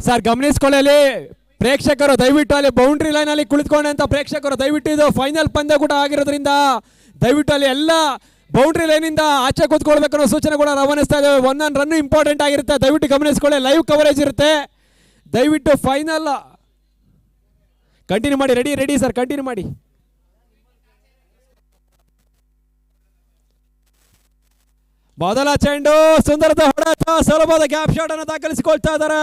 Sir ಗಮನಿಸ್ಕೊಳ್ಳಲಿ ಪ್ರೇಕ್ಷಕರು, ದಯವಿಟ್ಟು ಅಲ್ಲಿ ಬೌಂಡ್ರಿ ಲೈನ್ ಅಲ್ಲಿ ಕುಳಿತುಕೊಂಡಂತ ಪ್ರೇಕ್ಷಕರು ದಯವಿಟ್ಟು, ಇದು ಫೈನಲ್ ಪಂದ್ಯ ಕೂಡ ಆಗಿರೋದ್ರಿಂದ ದಯವಿಟ್ಟು ಅಲ್ಲಿ ಎಲ್ಲ ಬೌಂಡ್ರಿ ಲೈನ್ ಇಂದ ಆಚೆ ಕೂತ್ಕೊಳ್ಬೇಕು ಅನ್ನೋ ಸೂಚನೆ ಕೂಡ ರವಾನಿಸ್ತಾ ಇದ್ದೇವೆ. ಒಂದೊಂದು ರನ್ ಇಂಪಾರ್ಟೆಂಟ್ ಆಗಿರುತ್ತೆ, ದಯವಿಟ್ಟು ಗಮನಿಸ್ಕೊಳ್ಳಿ. ಲೈವ್ ಕವರೇಜ್ ಇರುತ್ತೆ, ದಯವಿಟ್ಟು ಫೈನಲ್ ಕಂಟಿನ್ಯೂ ಮಾಡಿ. ರೆಡಿ ಸರ್, ಕಂಟಿನ್ಯೂ ಮಾಡಿ. ಮೊದಲ ಚೆಂಡು ಸುಂದರದ ಹೊಡೆತ, ಸುಲಭದ ಗ್ಯಾಪ್ ಶಾಟ್ ಅನ್ನು ದಾಖಲಿಸಿಕೊಳ್ತಾ ಇದ್ದಾರೆ.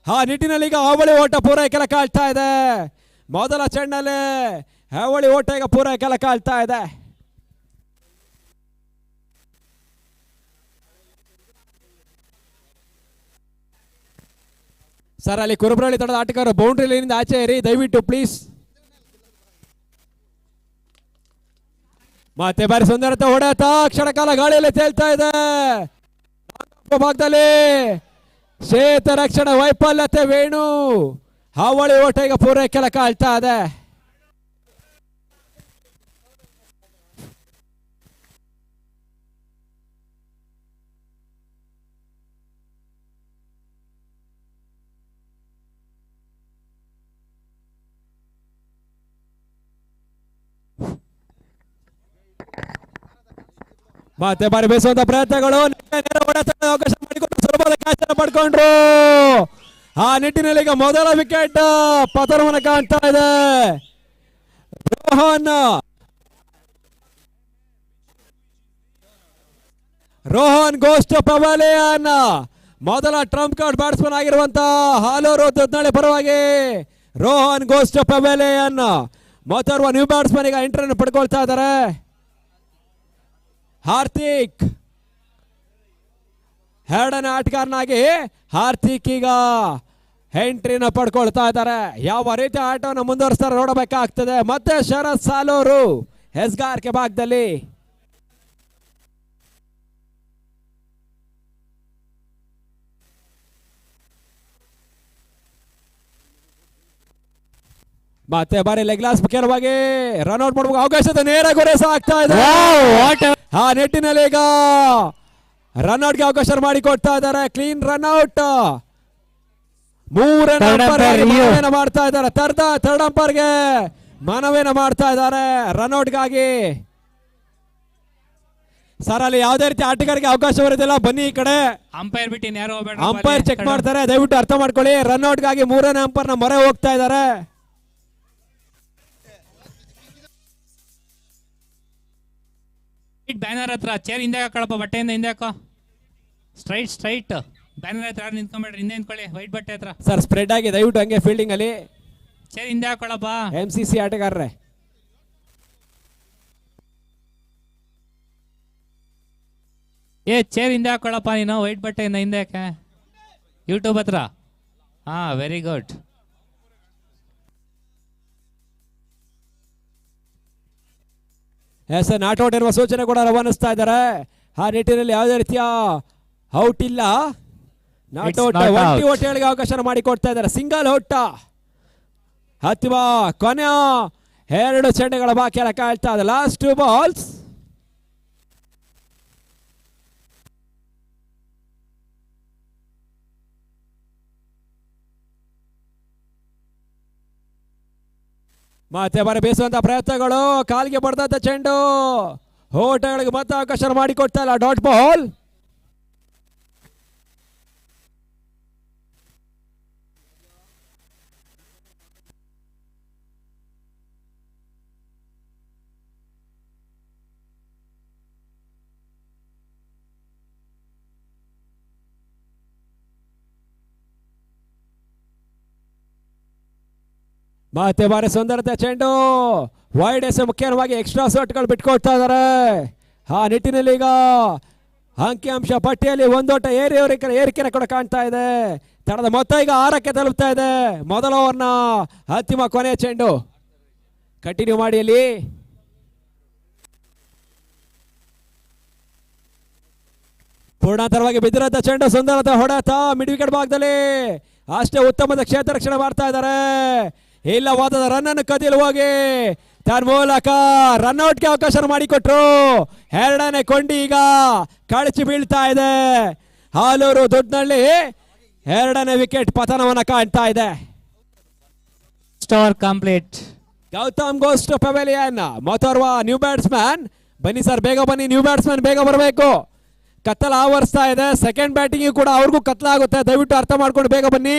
ಆ ನಿಟ್ಟಿನಲ್ಲಿ ಈಗ ಹಾವಳಿ ಓಟ ಪೂರೈಕೆಲ ಕಾಳ್ತಾ ಇದೆ. ಮೊದಲ ಚೆಂಡಲ್ಲಿ ಹಾವಳಿ ಓಟ ಈಗ ಪೂರೈಕೆಲ ಕಾಳ್ತಾ ಇದೆ. ಸರ್ ಅಲ್ಲಿ ಕುರುಬ್ರಳ್ಳಿ ತಡದ ಆಟಗಾರರು ಬೌಂಡ್ರಿ ಲೈನಿಂದ ಆಚೆ ಇರಿ ದಯವಿಟ್ಟು ಪ್ಲೀಸ್. ಮತ್ತೆ ಬಾರಿ ಸುಂದರತೆ ಹೊಡೆತ, ಕ್ಷಣಕಾಲ ಗಾಳಿಯಲ್ಲಿ ತೇಲ್ತಾ ಇದೆ. ಭಾಗದಲ್ಲಿ ಕ್ಷೇತ್ರ ರಕ್ಷಣೆ ವೈಫಲ್ಯತೆ, ವೇಣು ಹಾವಳಿ ಓಟ ಈಗ ಪೂರೈಕೆಲ ಕಾಳ್ತಾ ಇದೆ. ಮತ್ತೆ ಬಾರಿ ಬೇಯಿಸುವಂತ ಪ್ರಯತ್ನಗಳು, ಅವಕಾಶ ಮಾಡಿಕೊಂಡು ಸುಲಭದ ಕ್ಯಾಚ್ ಅನ್ನು ಪಡ್ಕೊಂಡ್ರು. ಆ ನಿಟ್ಟಿನಲ್ಲಿ ಈಗ ಮೊದಲ ವಿಕೆಟ್ ಪತನವನ್ನು ಕಾಣ್ತಾ ಇದೆ. ರೋಹನ್ ಗೋಸ್ಟ್ ಪವಲಿಯನ್ ಮೊದಲ ಟ್ರಂಪ್ ಕಾರ್ಡ್ ಬ್ಯಾಟ್ಸ್ಮನ್ ಆಗಿರುವಂತ ಹಾಲೂರು ದುದ್ನಳ್ಳಿ ಪರವಾಗಿ ರೋಹನ್ ಗೋಸ್ಟ್ ಪವಲಿಯನ್ ಮತ್ತೋರ್ವ ನ್ಯೂ ಬ್ಯಾಟ್ಸ್ಮನ್ ಈಗ ಎಂಟ್ರಿಯನ್ನು ಪಡ್ಕೊಳ್ತಾ ಇದ್ದಾರೆ. ಹಾರ್ದಿಕ್ ಎರಡನೇ ಆಟಗಾರನಾಗಿ ಹಾರ್ದಿಕ್ ಈಗ ಎಂಟ್ರಿನ ಪಡ್ಕೊಳ್ತಾ ಇದ್ದಾರೆ. ಯಾವ ರೀತಿ ಆಟವನ್ನು ಮುಂದುವರಿಸ್ತಾರೆ ನೋಡಬೇಕಾಗ್ತದೆ. ಮತ್ತೆ ಶರತ್ ಸಾಲೂರು ಹೆಸ್ಗಾರಿಕೆ ಭಾಗದಲ್ಲಿ ಮತ್ತೆ ಬಾರಿ ಲೆಗ್ ಲಾಸ್ ಮುಖ್ಯವಾಗಿ ರನ್ಔಟ್ ಮಾಡಬೇಕು. ಅವಕಾಶದ ನೇರ ಗುರೇಸ ಆಗ್ತಾ ಇದೆ. ಆ ನೆಟ್ಟಿನಲ್ಲಿ ಈಗ ರನ್ಔಟ್ಗೆ ಅವಕಾಶ ಮಾಡಿಕೊಡ್ತಾ ಇದ್ದಾರೆ. Clean run out. ಮನವಿಯನ್ನು ಮಾಡ್ತಾ ಇದ್ದಾರೆ. ಥರ್ಡ್ ಅಂಪರ್ಗೆ ಮನವಿಯನ್ನು ಮಾಡ್ತಾ ಇದ್ದಾರೆ ರನ್ಔಟ್ಗಾಗಿ. ಸರ್ ಅಲ್ಲಿ ಯಾವುದೇ ರೀತಿ ಆಟಗಾರರಿಗೆ ಅವಕಾಶ ಬರುತ್ತಿಲ್ಲ, ಬನ್ನಿ ಈ ಕಡೆ. ಅಂಪೈರ್ ಬಿಟ್ಟು ಯಾರು ಅಂಪೈರ್ ಚೆಕ್ ಮಾಡ್ತಾರೆ, ದಯವಿಟ್ಟು ಅರ್ಥ ಮಾಡ್ಕೊಳ್ಳಿ. ರನ್ಔಟ್ಗಾಗಿ ಮೂರನೇ ಅಂಪರ್ನ ಮೊರೆ ಹೋಗ್ತಾ ಇದ್ದಾರೆ. ಬ್ಯಾನರ್ ಹತ್ರ ಚೇರ್ ಹಿಂದೆ ಹಾಕೊಳಪ್ಪ, ಬಟ್ಟೆಯಿಂದ ಹಿಂದೆ ಹಾಕೋ. ಸ್ಟ್ರೈಟ್ ಬ್ಯಾನರ್ ಹತ್ರ ಯಾರು ನಿಂತ್ಕೊಂಡ್ಬೇಡ್ರಿ, ಹಿಂದೆ ನಿಂತ್ಕೊಳ್ಳಿ ವೈಟ್ ಬಟ್ಟೆ ಹತ್ರ. ಸರ್ ಸ್ಪ್ರೆಡ್ ಆಗಿ ದಯವಿಟ್ಟು ಹಂಗೆ ಫೀಲ್ಡಿಂಗ್ ಅಲ್ಲಿ ಚೇರ್ ಹಿಂದೆ ಹಾಕೊಳಪ್ಪ. MCC ಆಟಗಾರರೇ ಚೇರ್ ಹಿಂದೆ ಹಾಕೊಳಪ್ಪ ನೀನು, ವೈಟ್ ಬಟ್ಟೆಯಿಂದ ಹಿಂದೆ ಯಾಕೆ ಯೂಟ್ಯೂಬ್ ಹತ್ರ. ಹಾ ವೆರಿ ಗುಡ್. ನಾಟ್ ಔಟ್ ಇರುವ ಸೂಚನೆ ಕೂಡ ರವಾನಿಸ್ತಾ ಇದ್ದಾರೆ. ಆ ನಿಟ್ಟಿನಲ್ಲಿ ಯಾವುದೇ ರೀತಿಯ ಔಟ್ ಇಲ್ಲ. ನಾಟ್ ಔಟ್, ಒಂಟಿ ಓಟಗಳಿಗೆ ಅವಕಾಶ ಮಾಡಿಕೊಡ್ತಾ ಇದ್ದಾರೆ. Single out. ಅಥವಾ ಕೊನೆಯ 2 ಚೆಂಡುಗಳ ಬಾಕಿ ಎಲ್ಲ ಕಾಳ್ತಾ ಇದೆ. Last 2 balls. ಮತ್ತೆ ಬಾರಿ ಬೇಯಿಸುವಂತ ಪ್ರಯತ್ನಗಳು, ಕಾಲಿಗೆ ಬಡ್ದಂತ ಚೆಂಡು, ಓಟಗಳಿಗೆ ಮತ್ತೆ ಅವಕಾಶ ಮಾಡಿಕೊಡ್ತಾ ಇಲ್ಲ. Dot ball. ಮತ್ತೆ ಬಾರಿ ಸುಂದರತೆ ಚೆಂಡು, ವೈಡ್ ಎಸ್ ಮುಖ್ಯವಾಗಿ ಎಕ್ಸ್ಟ್ರಾ ಶಾಟ್ಗಳು ಬಿಟ್ಕೊಡ್ತಾ ಇದ್ದಾರೆ. ಆ ನಿಟ್ಟಿನಲ್ಲಿ ಈಗ ಅಂಕಿಅಂಶ ಪಟ್ಟಿಯಲ್ಲಿ ಒಂದೋಟ ಏರಿಕೆನ ಕೂಡ ಕಾಣ್ತಾ ಇದೆ. ತಡದ ಮೊತ್ತ ಈಗ 6ಕ್ಕೆ ತಲುಪ್ತಾ ಇದೆ. ಮೊದಲ ಓವರ್ನ ಅಂತಿಮ ಕೊನೆಯ ಚೆಂಡು. ಕಂಟಿನ್ಯೂ ಮಾಡಿ ಅಲ್ಲಿ. ಪೂರ್ಣಾಂತರವಾಗಿ ಬಿದ್ದಿರಂತ ಚೆಂಡು, ಸುಂದರತೆ ಹೊಡೆತ ಮಿಡ್ ವಿಕೆಟ್ ಭಾಗದಲ್ಲಿ ಅಷ್ಟೇ ಉತ್ತಮದ ಕ್ಷೇತ್ರ ರಕ್ಷಣೆ ಮಾಡ್ತಾ ಇದ್ದಾರೆ. ಇಲ್ಲವಾದ ರನ್ ಅನ್ನು ಕದಿಲು ಹೋಗಿ ತನ್ನ ಮೂಲಕ ರನ್ಔಟ್ಗೆ ಅವಕಾಶ ಮಾಡಿಕೊಟ್ರು. 2ನೇ ಕೊಂಡಿ ಈಗ ಕಳಚಿ ಬೀಳ್ತಾ ಇದೆ. ಹಾಲೂರು ದೊಡ್ಡನಳ್ಳಿ ಎರಡನೇ ವಿಕೆಟ್ ಪತನವನ್ನ ಕಾಣ್ತಾ ಇದೆ. Over complete. Gautam goes to pavilion. ಮತ್ತೋರ್ವ ನ್ಯೂ ಬ್ಯಾಟ್ಸ್ಮನ್. ಬನ್ನಿ ಸರ್, ಬೇಗ ಬನ್ನಿ, ನ್ಯೂ ಬ್ಯಾಟ್ಸ್ಮನ್ ಬೇಗ ಬರಬೇಕು. ಕತ್ತಲ ಆವರಿಸ್ತಾ ಇದೆ. ಸೆಕೆಂಡ್ ಬ್ಯಾಟಿಂಗ್ ಕೂಡ ಅವ್ರಿಗೂ ಕತ್ತಲಾಗುತ್ತೆ, ದಯವಿಟ್ಟು ಅರ್ಥ ಮಾಡ್ಕೊಂಡು ಬೇಗ ಬನ್ನಿ.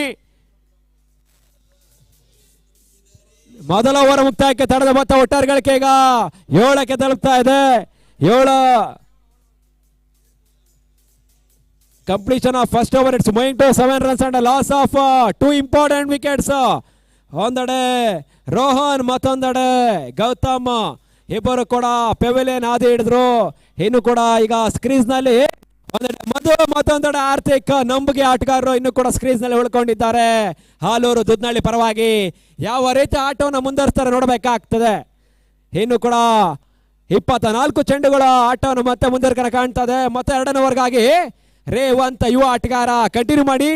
ಮೊದಲ ಓವರ್ ಮುಕ್ತಾಯಕ್ಕೆ ತಡೆದ ಮೊತ್ತ ಒಟ್ಟಾರೆ ಗಳಿಕೆ ಈಗ 7ಕ್ಕೆ ತಲುಪ್ತಾ ಇದೆ. 7 completion of first over. It's moving to 7 runs and loss of 2 important wickets. ಒಂದೆಡೆ ರೋಹನ್, ಮತ್ತೊಂದೆಡೆ ಗೌತಮ್, ಇಬ್ಬರು ಕೂಡ ಪೆವಿಲಿಯನ್ ಆದಿ ಹಿಡಿದ್ರು. ಇನ್ನು ಕೂಡ ಈಗ ಸ್ಕ್ರೀಸ್ ನಲ್ಲಿ ಒಂದೆಡೆ ಮಧು, ಮತ್ತೊಂದೆಡೆ ಆರ್ಥಿಕ್, ನಂಬಿಕೆ ಆಟಗಾರರು ಇನ್ನು ಕೂಡ ಸ್ಕ್ರೀಸ್ ನಲ್ಲಿ ಉಳ್ಕೊಂಡಿದ್ದಾರೆ. ಹಾಲೂರು ದುದ್ನಳ್ಳಿ ಪರವಾಗಿ ಯಾವ ರೀತಿ ಆಟವನ್ನು ಮುಂದುವರಿಸ್ತಾರೆ ನೋಡಬೇಕಾಗ್ತದೆ. ಇನ್ನು ಕೂಡ 24 ಚೆಂಡುಗಳ ಆಟವನ್ನು ಮತ್ತೆ ಮುಂದುವರಿಕೆ ಕಾಣ್ತದೆ. ಮತ್ತೆ 2ನೇ ಓವರ್ಗಾಗಿ ರೇವಂತ್ ಯುವ ಆಟಗಾರ ಕಂಟಿನ್ಯೂ ಮಾಡಿ.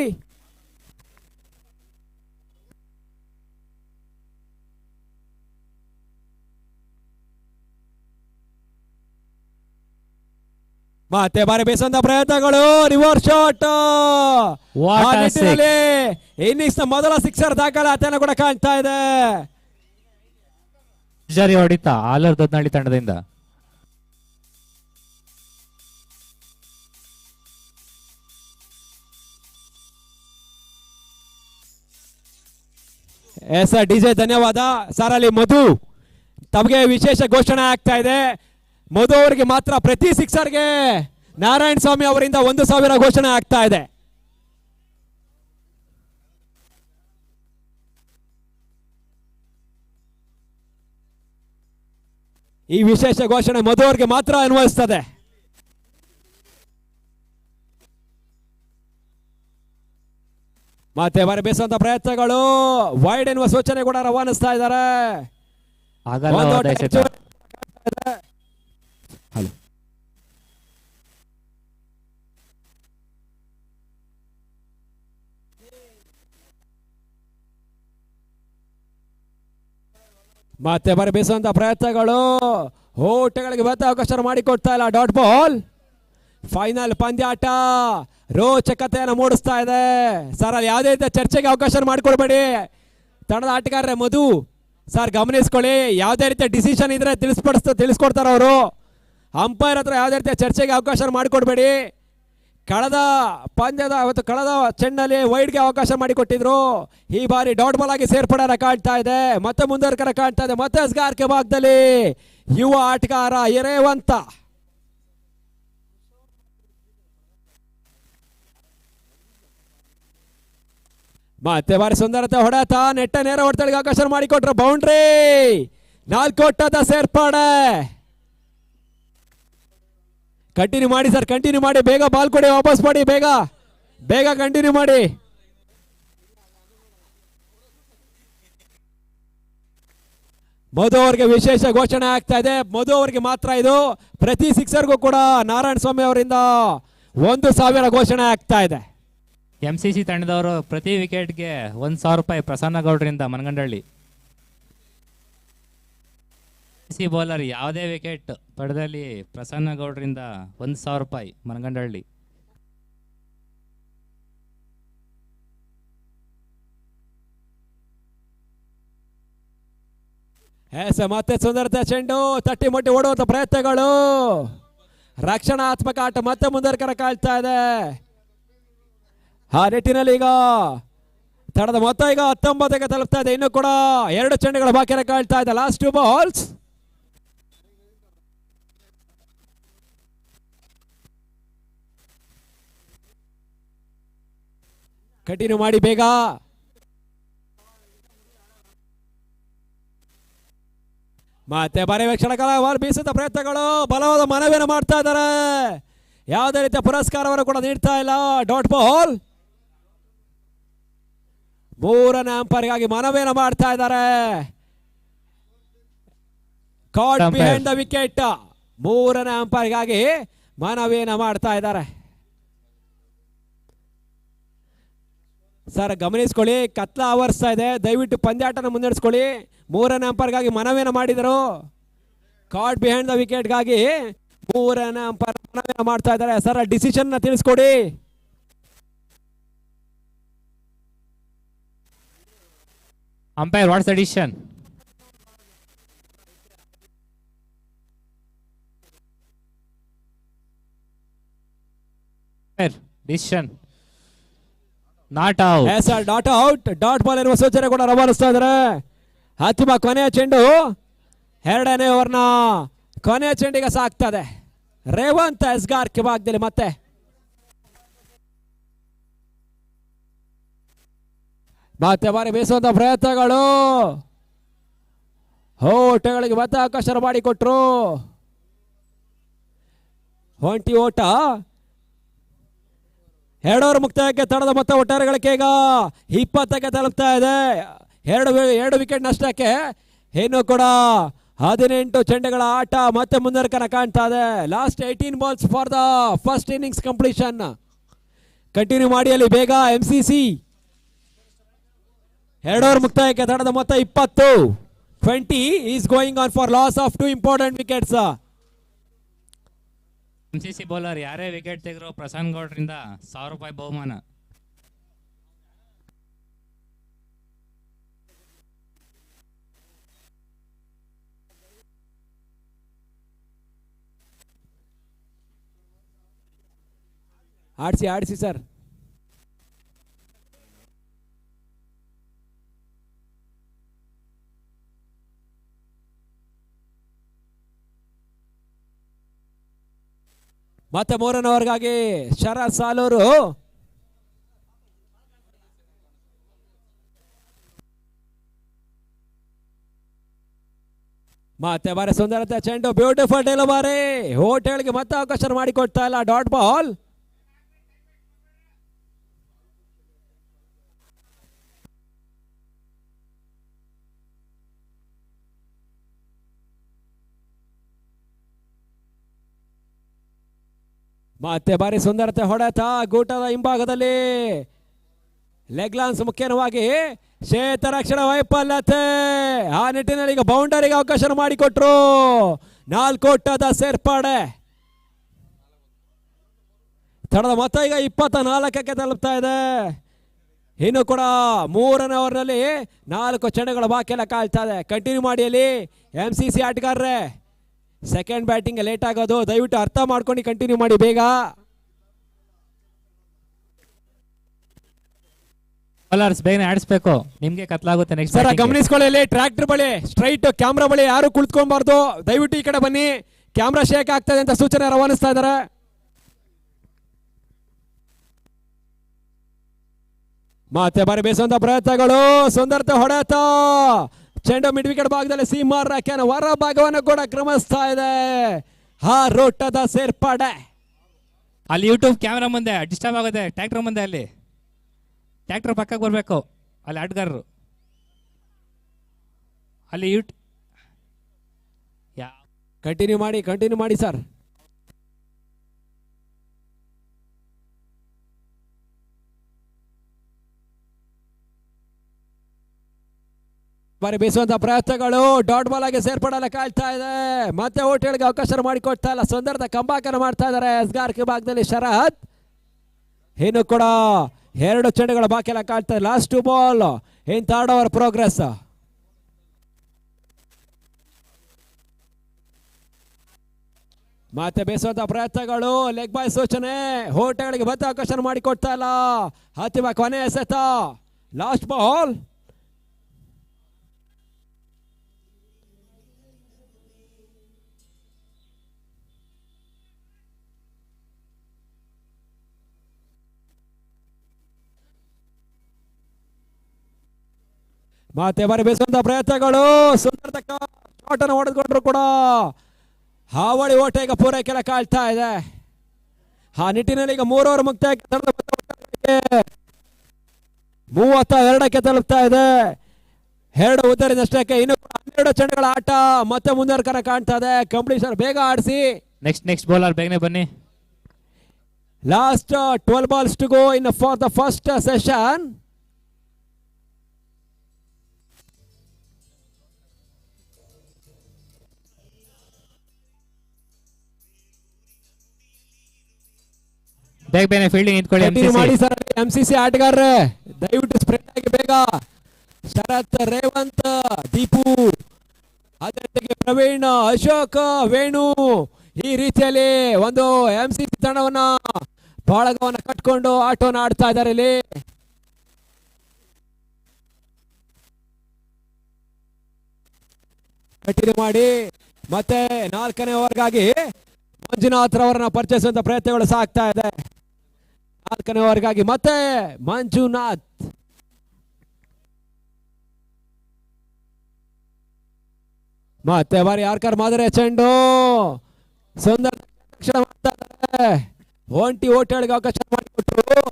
ಮತ್ತೆ ಬಾರಿ ಬೇಸಂದ ಪ್ರಯತ್ನಗಳು, ರಿವರ್ಸ್ ಶಾಟ್. ಇನ್ನಿಂಗ್ಸ್ ನ ಮೊದಲ ಸಿಕ್ಸರ್ ದಾಖಲಾತಿಯನ್ನು ಕೂಡ ಕಾಣ್ತಾ ಇದೆ. ಹೊಡಿತಾ ಆಲೂರು ದುದ್ನಳ್ಳಿ ತಂಡದಿಂದ. ಎಸ್ ಡಿಜೆ, ಧನ್ಯವಾದ ಸರ್. ಅಲ್ಲಿ ಮಧು ತಮಗೆ ವಿಶೇಷ ಘೋಷಣೆ ಆಗ್ತಾ ಇದೆ. ಮಧು ಅವರಿಗೆ ಮಾತ್ರ ಪ್ರತಿ ಸಿಕ್ಸರ್ಗೆ ನಾರಾಯಣ ಸ್ವಾಮಿ ಅವರಿಂದ 1,000 ಘೋಷಣೆ ಆಗ್ತಾ ಇದೆ. ಈ ವಿಶೇಷ ಘೋಷಣೆ ಮಧು ಅವರಿಗೆ ಮಾತ್ರ ಅನ್ವಯಿಸ್ತದೆ. ಮತ್ತೆ ಬಾರಿ ಬೇಸುವಂತ ಪ್ರಯತ್ನಗಳು, ವೈಡ್ ಎನ್ನುವ ಸೂಚನೆ ಕೂಡ ರವಾನಿಸ್ತಾ ಇದ್ದಾರೆ. ಮತ್ತೆ ಬಾರಿ ಬೇಸುವಂತ ಪ್ರಯತ್ನಗಳು, ಓಟಗಳಿಗೆ ಮತ್ತೆ ಅವಕಾಶ ಮಾಡಿಕೊಡ್ತಾ ಇಲ್ಲ. Dot ball. ಫೈನಲ್ ಪಂದ್ಯಾಟ ರೋಚಕತೆಯನ್ನು ಮೂಡಿಸ್ತಾ ಇದೆ. ಸರ್ ಅಲ್ಲಿ ಯಾವುದೇ ರೀತಿಯ ಚರ್ಚೆಗೆ ಅವಕಾಶ ಮಾಡಿಕೊಡ್ಬೇಡಿ. ತಂಡದ ಆಟಗಾರರೇ ಮಧು ಸರ್ ಗಮನಿಸ್ಕೊಳ್ಳಿ, ಯಾವುದೇ ರೀತಿಯ ಡಿಸಿಷನ್ ಇದ್ರೆ ತಿಳಿಸ್ಕೊಡ್ತಾರೆ ಅವರು. ಅಂಪೈರ್ ಹತ್ರ ಯಾವುದೇ ರೀತಿಯ ಚರ್ಚೆಗೆ ಅವಕಾಶ ಮಾಡಿಕೊಡ್ಬೇಡಿ. ಕಳೆದ ಚೆಂಡಲ್ಲಿ ವೈಡ್ಗೆ ಅವಕಾಶ ಮಾಡಿಕೊಟ್ಟಿದ್ರು. ಈ ಬಾರಿ ಡಾಟ್ ಬಾಲ್ ಆಗಿ ಸೇರ್ಪಡೆ ಕಾಣ್ತಾ ಇದೆ. ಮತ್ತೆ ಮುಂದುವರಿಕೆ ಕಾಣ್ತಾ ಇದೆ. ಮತ್ತೆ ಸ್ಗಾರ್ಕೆ ಭಾಗದಲ್ಲಿ ಯುವ ಆಟಗಾರ ರೇವಂತ್. ಮತ್ತೆ ಬಾರಿ ಸುಂದರತೆ ಹೊಡೆತ, ನೆಟ್ಟ ನೇರ ಹೊಡೆತಳಿಗೆ ಅವಕಾಶ ಮಾಡಿಕೊಟ್ರು. ಬೌಂಡ್ರಿ, 4 ಓಟದ ಸೇರ್ಪಡೆ. ಕಂಟಿನ್ಯೂ ಮಾಡಿ ಸರ್, ಕಂಟಿನ್ಯೂ ಮಾಡಿ. ಬೇಗ ಬಾಲ್ ಕೊಡಿ, ವಾಪಸ್ ಮಾಡಿ, ಬೇಗ ಬೇಗ ಕಂಟಿನ್ಯೂ ಮಾಡಿ. ಮಧು ಅವರಿಗೆ ವಿಶೇಷ ಘೋಷಣೆ ಆಗ್ತಾ ಇದೆ. ಮಧು ಅವರಿಗೆ ಮಾತ್ರ ಇದು. ಪ್ರತಿ ಸಿಕ್ಸರ್ಗೂ ಕೂಡ ನಾರಾಯಣ ಸ್ವಾಮಿ ಅವರಿಂದ 1,000 ಘೋಷಣೆ ಆಗ್ತಾ ಇದೆ. MCC ತಂಡದವರು ಪ್ರತಿ ವಿಕೆಟ್ಗೆ 1,000 ರೂಪಾಯಿ ಪ್ರಸನ್ನ ಗೌಡ್ರಿಂದ ಮನಗಂಡಳ್ಳಿ. ಬೌಲರ್ ಯಾವುದೇ ವಿಕೆಟ್ ಪಡೆದಲ್ಲಿ ಪ್ರಸನ್ನ ಗೌಡ್ರಿಂದ 1,000 ರೂಪಾಯಿ ಮನಗಂಡಳ್ಳಿ. ಮತ್ತೆ ಸುಂದರತೆ ಚೆಂಡು ತಟ್ಟಿ ಮಟ್ಟಿ ಓಡುವಂತ ಪ್ರಯತ್ನಗಳು. ರಕ್ಷಣಾತ್ಮಕ ಆಟ ಮತ್ತೆ ಮುಂದುವರಿಕೆ ಕಾಣ್ತಾ ಇದೆ. ಆ ನಿಟ್ಟಿನಲ್ಲಿ ಈಗ ತಡದ ಮೊತ್ತ ಈಗ 19ಕ್ಕೆ ತಲುಪ್ತಾ ಇದೆ. ಇನ್ನು ಕೂಡ 2 ಚೆಂಡುಗಳ ಬಾಕಿ ಕಾಣ್ತಾ ಇದೆ. Last 2 balls. ಕಂಟಿನ್ಯೂ ಮಾಡಿ ಬೇಗ. ಮತ್ತೆ ಪರ್ಯವೇಕ್ಷಣಗಳ ಬಾಲ್ ಬೀಸುತ್ತ ಪ್ರಯತ್ನಗಳು. ಬಲವಾದ ಮನವಿಯನ್ನು ಮಾಡ್ತಾ ಇದ್ದಾರೆ. ಯಾವುದೇ ರೀತಿಯ ಪುರಸ್ಕಾರವನ್ನು ಕೂಡ ನೀಡ್ತಾ ಇಲ್ಲ. Dot ball. 3ನೇ ಅಂಪೈರ್ಗಾಗಿ ಮನವಿಯನ್ನು ಮಾಡ್ತಾ ಇದ್ದಾರೆ. ಕಾಟ್ ಬಿಹೈಂಡ್ ದ ವಿಕೆಟ್. 3ನೇ ಅಂಪೈರ್ಗಾಗಿ ಮನವಿಯನ್ನು ಮಾಡ್ತಾ ಇದ್ದಾರೆ. ಸರ್ ಗಮನಿಸ್ಕೊಳ್ಳಿ, ಕತ್ಲ ಆವರಿಸ್ತಾ ಇದೆ, ದಯವಿಟ್ಟು ಪಂದ್ಯಾಟನ ಮುನ್ನಡೆಸ್ಕೊಳ್ಳಿ. 3ನೇ ಅಂಪೈರ್ಗಾಗಿ ಮನವಿಯನ್ನು ಮಾಡಿದರು. ಕಾಟ್ ಬಿಹೈಂಡ್ ದ ವಿಕೆಟ್ಗಾಗಿ 3ನೇ ಅಂಪೈರ್ ಮನವಿಯನ್ನು ಮಾಡ್ತಾ ಇದ್ದಾರೆ. ಸರ್ ಡಿಸಿಷನ್ ತಿಳಿಸ್ಕೊಡಿ. Umpire what's the decision? Decision not out. Dot out. Dot ball ಎನ್ನುವ ಸೂಚನೆ ಕೂಡ ರವಾನಿಸ್ತಾ ಇದ್ದಾರೆ. ಅಂತಿಮ ಕೊನೆಯ ಚೆಂಡು, ಎರಡನೇ ಓವರ್ನ ಕೊನೆಯ ಚೆಂಡಿಗೆ ಸಾಕ್ತದೆ. ರೇವಂತ್ ಎಸ್ಗಾರ್ ಕಿವಾಗ್ದಲ್ಲಿ ಮತ್ತೆ ಬಾರಿ ಬೀಸುವಂತ ಪ್ರಯತ್ನಗಳು, ಓಟಗಳಿಗೆ ಮತ್ತೆ ಅವಕಾಶ ಮಾಡಿಕೊಟ್ರು. ಒಂಟಿ ಓಟ, 2 ಓವರ್ ಮುಕ್ತಾಯಕ್ಕೆ ತಡದ ಮೊತ್ತ ಒಟ್ಟಾರೆ ಗಳಿಕೆ ಈಗ 20ಕ್ಕೆ ತಲುಪ್ತಾ ಇದೆ. ಎರಡು ವಿಕೆಟ್ ನಷ್ಟಕ್ಕೆ ಇನ್ನು ಕೂಡ 18 ಚೆಂಡುಗಳ ಆಟ ಮತ್ತೆ ಮುಂದುವರಿಕೆ ಕಾಣ್ತಾ ಇದೆ. Last 18 balls for the first innings completion. Continue ಮಾಡಿ ಅಲ್ಲಿ ಬೇಗ MCC. 2 ಓವರ್ ಮುಕ್ತಾಯಕ್ಕೆ ತಡದ ಮೊತ್ತ 20. 20 is going on for loss of 2 important wickets. MCC bowler ಯಾರೇ ವಿಕೆಟ್ ತೆಗೆದ್ರು ಪ್ರಶಾಂತ್ ಗೌಡ್ರಿಂದ 1000 ರೂಪಾಯಿ ಬಹುಮಾನ. ಆಡಿಸಿ ಸರ್. ಮತ್ತೆ 3ನೇ ಓವರ್ಗಾಗಿ ಶರತ್ ಸಾಲೂರು. ಮತ್ತೆ ಬಾರಿ ಸುಂದರತೆ ಚೆಂಡು, ಬ್ಯೂಟಿಫುಲ್ ಡೆಲಿವರಿ. ಹೋಟೆಲ್ಗೆ ಮತ್ತೆ ಅವಕಾಶ ಮಾಡಿಕೊಡ್ತಾ ಇಲ್ಲ. Dot ball. ಮತ್ತೆ ಬಾರಿ ಸುಂದರತೆ ಹೊಡೆತ, ಗೂಟದ ಹಿಂಭಾಗದಲ್ಲಿ ಲೆಗ್ ಲಾನ್ಸ್ ಮುಖ್ಯವಾಗಿ ಕ್ಷೇತ್ರ ವೈಫಲ್ಯತೆ. ಆ ನಿಟ್ಟಿನಲ್ಲಿ ಈಗ ಬೌಂಡರಿಗೆ ಅವಕಾಶ ಮಾಡಿಕೊಟ್ರು. 4 ಓಟದ ಸೇರ್ಪಡೆ. ತಡದ ಮೊತ್ತ ಈಗ 24ಕ್ಕೆ ತಲುಪ್ತಾ ಇದೆ. ಇನ್ನು ಕೂಡ 3ನೇ ಓವರ್ನಲ್ಲಿ 4 ಚೆಂಡುಗಳ ಬಾಕಿ ಎಲ್ಲ ಕಾಳ್ತಾ ಇದೆ. ಕಂಟಿನ್ಯೂ ಮಾಡಿ ಅಲ್ಲಿ MCC ಆಟಗಾರರೇ. ಸೆಕೆಂಡ್ ಬ್ಯಾಟಿಂಗ್ ಲೇಟ್ ಆಗೋದು, ದಯವಿಟ್ಟು ಅರ್ಥ ಮಾಡ್ಕೊಂಡು ಕಂಟಿನ್ಯೂ ಮಾಡಿ ಬೇಗ. ಬೌಲರ್ಸ್ ಬೇಗನೆ ಆಡಿಸ್ಬೇಕು, ನಿಮ್ಗೆ ಕತ್ಲಾಗುತ್ತೆ ನೆಕ್ಸ್ಟ್. ಸರ್ ಗಮನಿಸ್ಕೊಳ್ಳಿ, ಟ್ರ್ಯಾಕ್ಟರ್ ಬಳಿ ಸ್ಟ್ರೈಟ್ ಕ್ಯಾಮ್ರಾ ಬಳಿ ಯಾರು ಕುಳಿತುಕೊಬಾರ್ದು. ದಯವಿಟ್ಟು ಈ ಕಡೆ ಬನ್ನಿ, ಕ್ಯಾಮ್ರಾ ಶೇಕ್ ಆಗ್ತದೆ ಅಂತ ಸೂಚನೆ ರವಾನಿಸ್ತಾ ಇದ್ದಾರೆ. ಮತ್ತೆ ಬಾರಿ ಬೇಸುವಂತ ಪ್ರಯತ್ನಗಳು, ಸುಂದರತೆ ಹೊಡೆತ. ಚೆಂಡು ಮಿಡ್ ವಿಕೆಟ್ ಭಾಗದಲ್ಲಿ ಸೀಮಾರ್ ರಾಕ್ಯಾನ ಹೊರ ಭಾಗವನ್ನು ಕೂಡ ಕ್ರಮಿಸ್ತಾ ಇದೆ. ರೋಟದ ಸೇರ್ಪಡೆ. ಅಲ್ಲಿ ಯೂಟ್ಯೂಬ್ ಕ್ಯಾಮ್ರಾ ಮುಂದೆ ಡಿಸ್ಟರ್ಬ್ ಆಗುತ್ತೆ. ಟ್ರ್ಯಾಕ್ಟರ್ ಮುಂದೆ, ಅಲ್ಲಿ ಟ್ರ್ಯಾಕ್ಟರ್ ಪಕ್ಕಕ್ಕೆ ಬರಬೇಕು. ಅಲ್ಲಿ ಆಟಗಾರರು ಅಲ್ಲಿ ಕಂಟಿನ್ಯೂ ಮಾಡಿ ಸರ್. ಬಾರಿ ಬೀಸುವಂತ ಪ್ರಯತ್ನಗಳು, ಡಾಟ್ ಬಾಲ್ ಆಗಿ ಸೇರ್ಪಡಲ್ಲ ಕಾಳ್ತಾ ಇದೆ. ಮತ್ತೆ ಹೋಟೆಲ್ಗೆ ಅವಕಾಶ ಮಾಡಿಕೊಡ್ತಾ ಇಲ್ಲ. ಸುಂದರದ ಕಂಬಾಕನ ಮಾಡ್ತಾ ಇದ್ದಾರೆ ಎಸ್ಗಾರ್ ಭಾಗದಲ್ಲಿ ಶರತ್. ಇನ್ನು ಕೂಡ 2 ಚೆಂಡುಗಳ ಬಾಕಿ ಎಲ್ಲ ಕಾಳ್ತಾ ಇದೆ. ಲಾಸ್ಟ್ 2 ಬಾಲ್ ಇನ್ 3rd ಓವರ್ ಪ್ರೋಗ್ರೆಸ್. ಮತ್ತೆ ಬೇಸುವಂತ ಪ್ರಯತ್ನಗಳು, ಲೆಗ್ ಬಾಯ್ ಸೂಚನೆ, ಹೋಟೆಲ್ಗೆ ಮತ್ತೆ ಅವಕಾಶ ಮಾಡಿಕೊಡ್ತಾ ಇಲ್ಲ. ಅಂತಿಮ ಕೊನೆ ಎಸೆತ, ಲಾಸ್ಟ್ ಬಾಲ್. ಮತ್ತೆ ಬಾರಿ ಬೇಸುವಂತ ಪ್ರಯತ್ನಗಳು, ಸುಂದರ ಶಾಟ್ ಅನ್ನು ಹೊಡೆದುಕೊಂಡ್ರು ಕೂಡ ಹಾವಳಿ ಓಟ ಈಗ ಪೂರೈಕೆಲ್ಲ ಕಾಳ್ತಾ ಇದೆ. ಆ ನಿಟ್ಟಿನಲ್ಲಿ ಈಗ 3 ಓವರ್ ಮುಕ್ತಾಯಕ್ಕೆ 32ಕ್ಕೆ ತಲುಪ್ತಾ ಇದೆ. 2 ಉದ್ದರಿನಷ್ಟಕ್ಕೆ ಇನ್ನು 12 ಚೆಂಡುಗಳ ಆಟ ಮತ್ತೆ ಮುಂದುವರಿಕೆ ಕಾಣ್ತಾ ಇದೆ. ಕಂಪ್ಲೀಷನ್ ಬೇಗ ಆಡಿಸಿ. ನೆಕ್ಸ್ಟ್ ಬೌಲರ್ ಬೇಗನೆ ಬನ್ನಿ. Last 12 balls to go in for the first session. ಬೇಗ ಫೀಲ್ಡಿಂಗ್ ನಿಂತ್ಕೊಳ್ಳಿ. ಮಾಡಿ ಸರ್ MCC ಆಟಗಾರರೇ, ದಯವಿಟ್ಟು ಸ್ಪ್ರೆಡ್ ಆಗಿ ಬೇಗ ಶರತ್, ರೇವಂತ್, ದೀಪು, ಅದೇ ಜೊತೆಗೆ ಪ್ರವೀಣ್, ಅಶೋಕ್, ವೇಣು ಈ ರೀತಿಯಲ್ಲಿ ಒಂದು MCC ತಂಡವನ್ನ ಬಳಗವನ್ನ ಕಟ್ಕೊಂಡು ಆಟವನ್ನು ಆಡ್ತಾ ಇದ್ದಾರೆ ಇಲ್ಲಿ. ಕಂಟಿನ್ಯೂ ಮಾಡಿ ಮತ್ತೆ 4ನೇ ಓವರ್ಗಾಗಿ ಮಂಜುನಾಥ್ ರವರನ್ನ ಪರಿಚಯಿಸುವಂತ ಪ್ರಯತ್ನಗಳು ಸಾಗ್ತಾ ಇದೆ. 4ನೇ ಓವರ್ಗಾಗಿ ಮತ್ತೆ ಮಂಜುನಾಥ್. ಮತ್ತೆ ಬಾರಿ ಯಾರ್ಕರ್ ಮಾದರಿ ಚೆಂಡು ಸುಂದರ ತಕ್ಷಣ ಮಾಡ್ತಾ ಇದ್ದಾರೆ. ಒಂಟಿ ಓಟಗಳಿಗೆ ಅವಕಾಶ ಮಾಡಿಕೊಟ್ರು.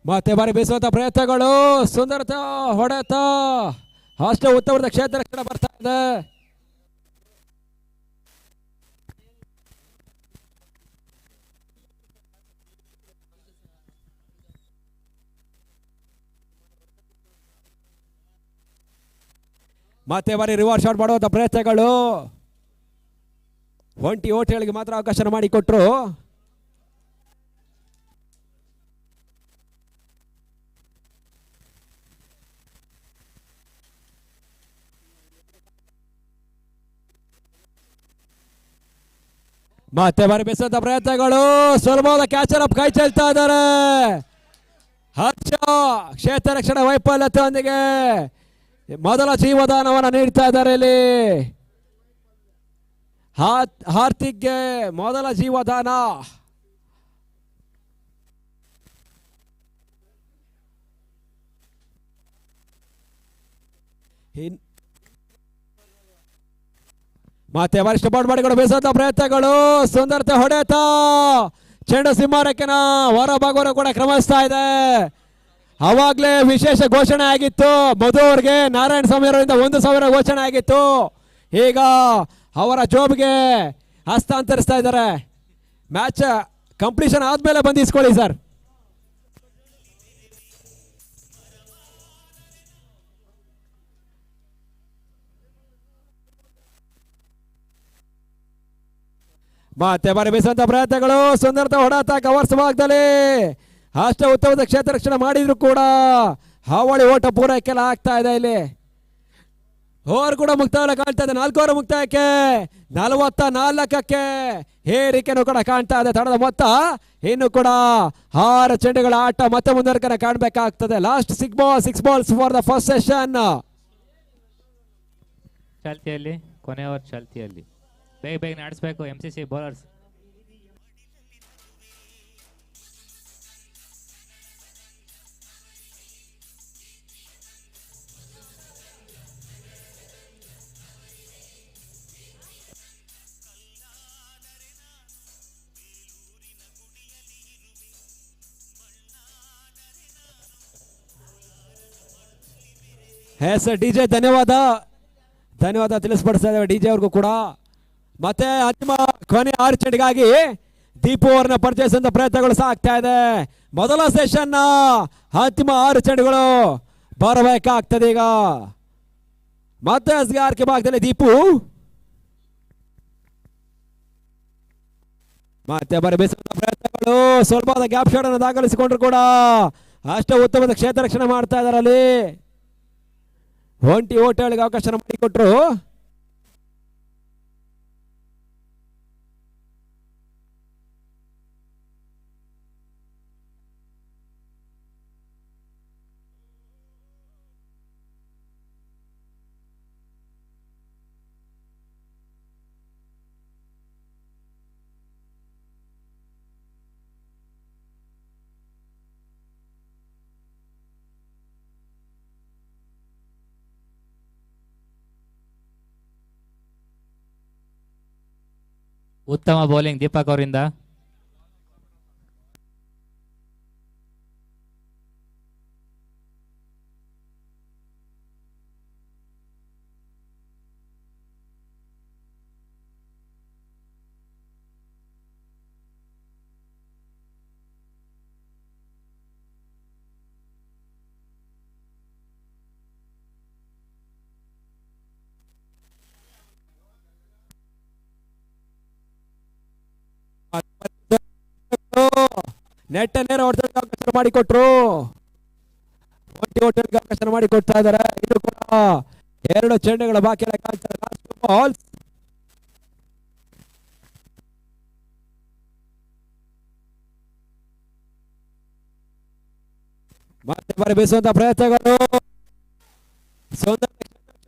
ಮತ್ತೆ ಬಾರಿ ಬೀಸುವಂತ ಪ್ರಯತ್ನಗಳು, ಸುಂದರತ ಹೊಡೆತ ಅಷ್ಟೇ ಉತ್ತಮವಾದ ಕ್ಷೇತ್ರ ರಕ್ಷಣೆ ಬರ್ತಾ ಇದೆ. ಮತ್ತೆ ಬಾರಿ ರಿವರ್ಸ್ ಶಾಟ್ ಮಾಡುವಂತ ಪ್ರಯತ್ನಗಳು, ಒಂಟಿ ಓಟಗಳಿಗೆ ಮಾತ್ರ ಅವಕಾಶ ಮಾಡಿಕೊಟ್ರು. ಮತ್ತೆ ಬಾರಿ ಬೀಸುವಂತ ಪ್ರಯತ್ನಗಳು, ಸುಲಭವಾದ ಕ್ಯಾಚರ್ ಅಪ್ ಕೈ ಚೆಲ್ತಾ ಇದ್ದಾರೆ. ಹರ್ಷ ಕ್ಷೇತ್ರ ರಕ್ಷಣೆ ವೈಫಲ್ಯತೆಯೊಂದಿಗೆ ಮೊದಲ ಜೀವದಾನವನ್ನು ನೀಡ್ತಾ ಇದ್ದಾರೆ ಇಲ್ಲಿ. ಹಾರ್ದಿಕ್ಗೆ ಮೊದಲ ಜೀವದಾನ. ಮತ್ತೆ ವರಿಷ್ಠ ಬಾಡ್ ಮಾಡಿಕೊಂಡು ಬೀಸುವಂತ ಪ್ರಯತ್ನಗಳು, ಸುಂದರತೆ ಹೊಡೆತ ಚೆಂಡು ಸಿಂಹಾರಕ್ಕಿನ ಹೊರ ಭಾಗವನ್ನು ಕೂಡ ಕ್ರಮಿಸ್ತಾ ಇದೆ. ಅವಾಗ್ಲೇ ವಿಶೇಷ ಘೋಷಣೆ ಆಗಿತ್ತು ಮಧು ಅವರಿಗೆ, ನಾರಾಯಣ ಸ್ವಾಮಿ ಅವರಿಂದ 1,000 ಘೋಷಣೆ ಆಗಿತ್ತು. ಈಗ ಅವರ ಜೋಬ್ಗೆ ಹಸ್ತಾಂತರಿಸ್ತಾ ಇದ್ದಾರೆ. ಮ್ಯಾಚ್ ಕಂಪ್ಲೀಷನ್ ಆದ್ಮೇಲೆ ಬಂದಿಸ್ಕೊಳ್ಳಿ ಸರ್. ಮತ್ತೆ ಬಾರಿ ಬೀಸುವಂತ ಪ್ರಯತ್ನಗಳು, ಸುಂದರತೆ ಹೊಡೆತ ಕವರ್ಸ್ ಭಾಗದಲ್ಲಿ ಅಷ್ಟೇ ಉತ್ತಮವಾದ ಕ್ಷೇತ್ರ ರಕ್ಷಣೆ ಮಾಡಿದ್ರು ಕೂಡ ಹಾವಳಿ ಓಟ ಪೂರೈಕೆಲ್ಲ ಆಗ್ತಾ ಇದೆ ಇಲ್ಲಿ. ಓವರ್ ಕೂಡ ಮುಕ್ತಾಯ ಕಾಣ್ತಾ ಇದೆ. 4 ಓವರ್ ಮುಕ್ತಾಯಕ್ಕೆ 44ಕ್ಕೆ ಏರಿಕೆನೂ ಕೂಡ ಕಾಣ್ತಾ ಇದೆ. ತಡದ ಮೊತ್ತ ಇನ್ನು ಕೂಡ 6 ಚೆಂಡುಗಳ ಆಟ ಮತ್ತೆ ಮುಂದುವರಿಕೆ ಕಾಣಬೇಕಾಗ್ತದೆ. Last 6 balls for the first session. ಚಾಲ್ತಿಯಲ್ಲಿ ಕೊನೆ ಓವರ್ ಚಾಲ್ತಿಯಲ್ಲಿ ಬೇಗ ಬೇಗ ನಡೆಸಬೇಕು MCC ಬೌಲರ್ಸ್. ಎಸ್ DJ ಧನ್ಯವಾದ ತಿಳಿಸ್ಪಡಿಸ್ತಾ ಇದ್ದೇವೆ DJ ಅವ್ರಿಗೂ ಕೂಡ. ಮತ್ತೆ ಅಂತಿಮ ಕೊನೆ 6 ಚೆಂಡಿಗಾಗಿ ದೀಪು ಅವರನ್ನ ಪರಿಚಯಿಸುವಂತ ಪ್ರಯತ್ನಗಳು ಸಾಗ್ತಾ ಇದೆ. ಮೊದಲ ಸೆಷನ್ ಅಂತಿಮ 6 ಚೆಂಡುಗಳು ಬರಬೇಕಾಗ್ತದೆ ಈಗ. ಮತ್ತೆ SRK ಭಾಗದಲ್ಲಿ ದೀಪು ಮತ್ತೆ ಬರಬೇಸುವಂತ ಪ್ರಯತ್ನಗಳು, ಸ್ವಲ್ಪವಾದ ಗ್ಯಾಪ್ ಶಾಟ್ ಅನ್ನು ದಾಖಲಿಸಿಕೊಂಡ್ರು ಕೂಡ ಅಷ್ಟೇ ಉತ್ತಮವಾದ ಕ್ಷೇತ್ರ ರಕ್ಷಣೆ ಮಾಡ್ತಾ ಇದ್ದಾರೆ ಅಲ್ಲಿ. ಒಂಟಿ ಓಟಗಳಿಗೆ ಅವಕಾಶ ಮಾಡಿಕೊಟ್ರು. ಉತ್ತಮ ಬೌಲಿಂಗ್ ದೀಪಕ್ ಅವರಿಂದ. ನೆಟ್ ನೇರ ಹೊಡೆದ ಅವಕಾಶ ಮಾಡಿಕೊಟ್ರು. ಹೋಟೆಲ್ಗೆ ಅವಕಾಶ ಮಾಡಿಕೊಡ್ತಾ ಇದ್ದಾರೆ. ಇದು ಕೂಡ 2 ಚೆಂಡುಗಳ ಬಾಕಿ ಕಾಣ್ತಾರೆ. ಬಾಲ್ಸ್ ಮತ್ತೆ ಬರಿ ಬೀಸುವಂತ ಪ್ರಯತ್ನಗಳು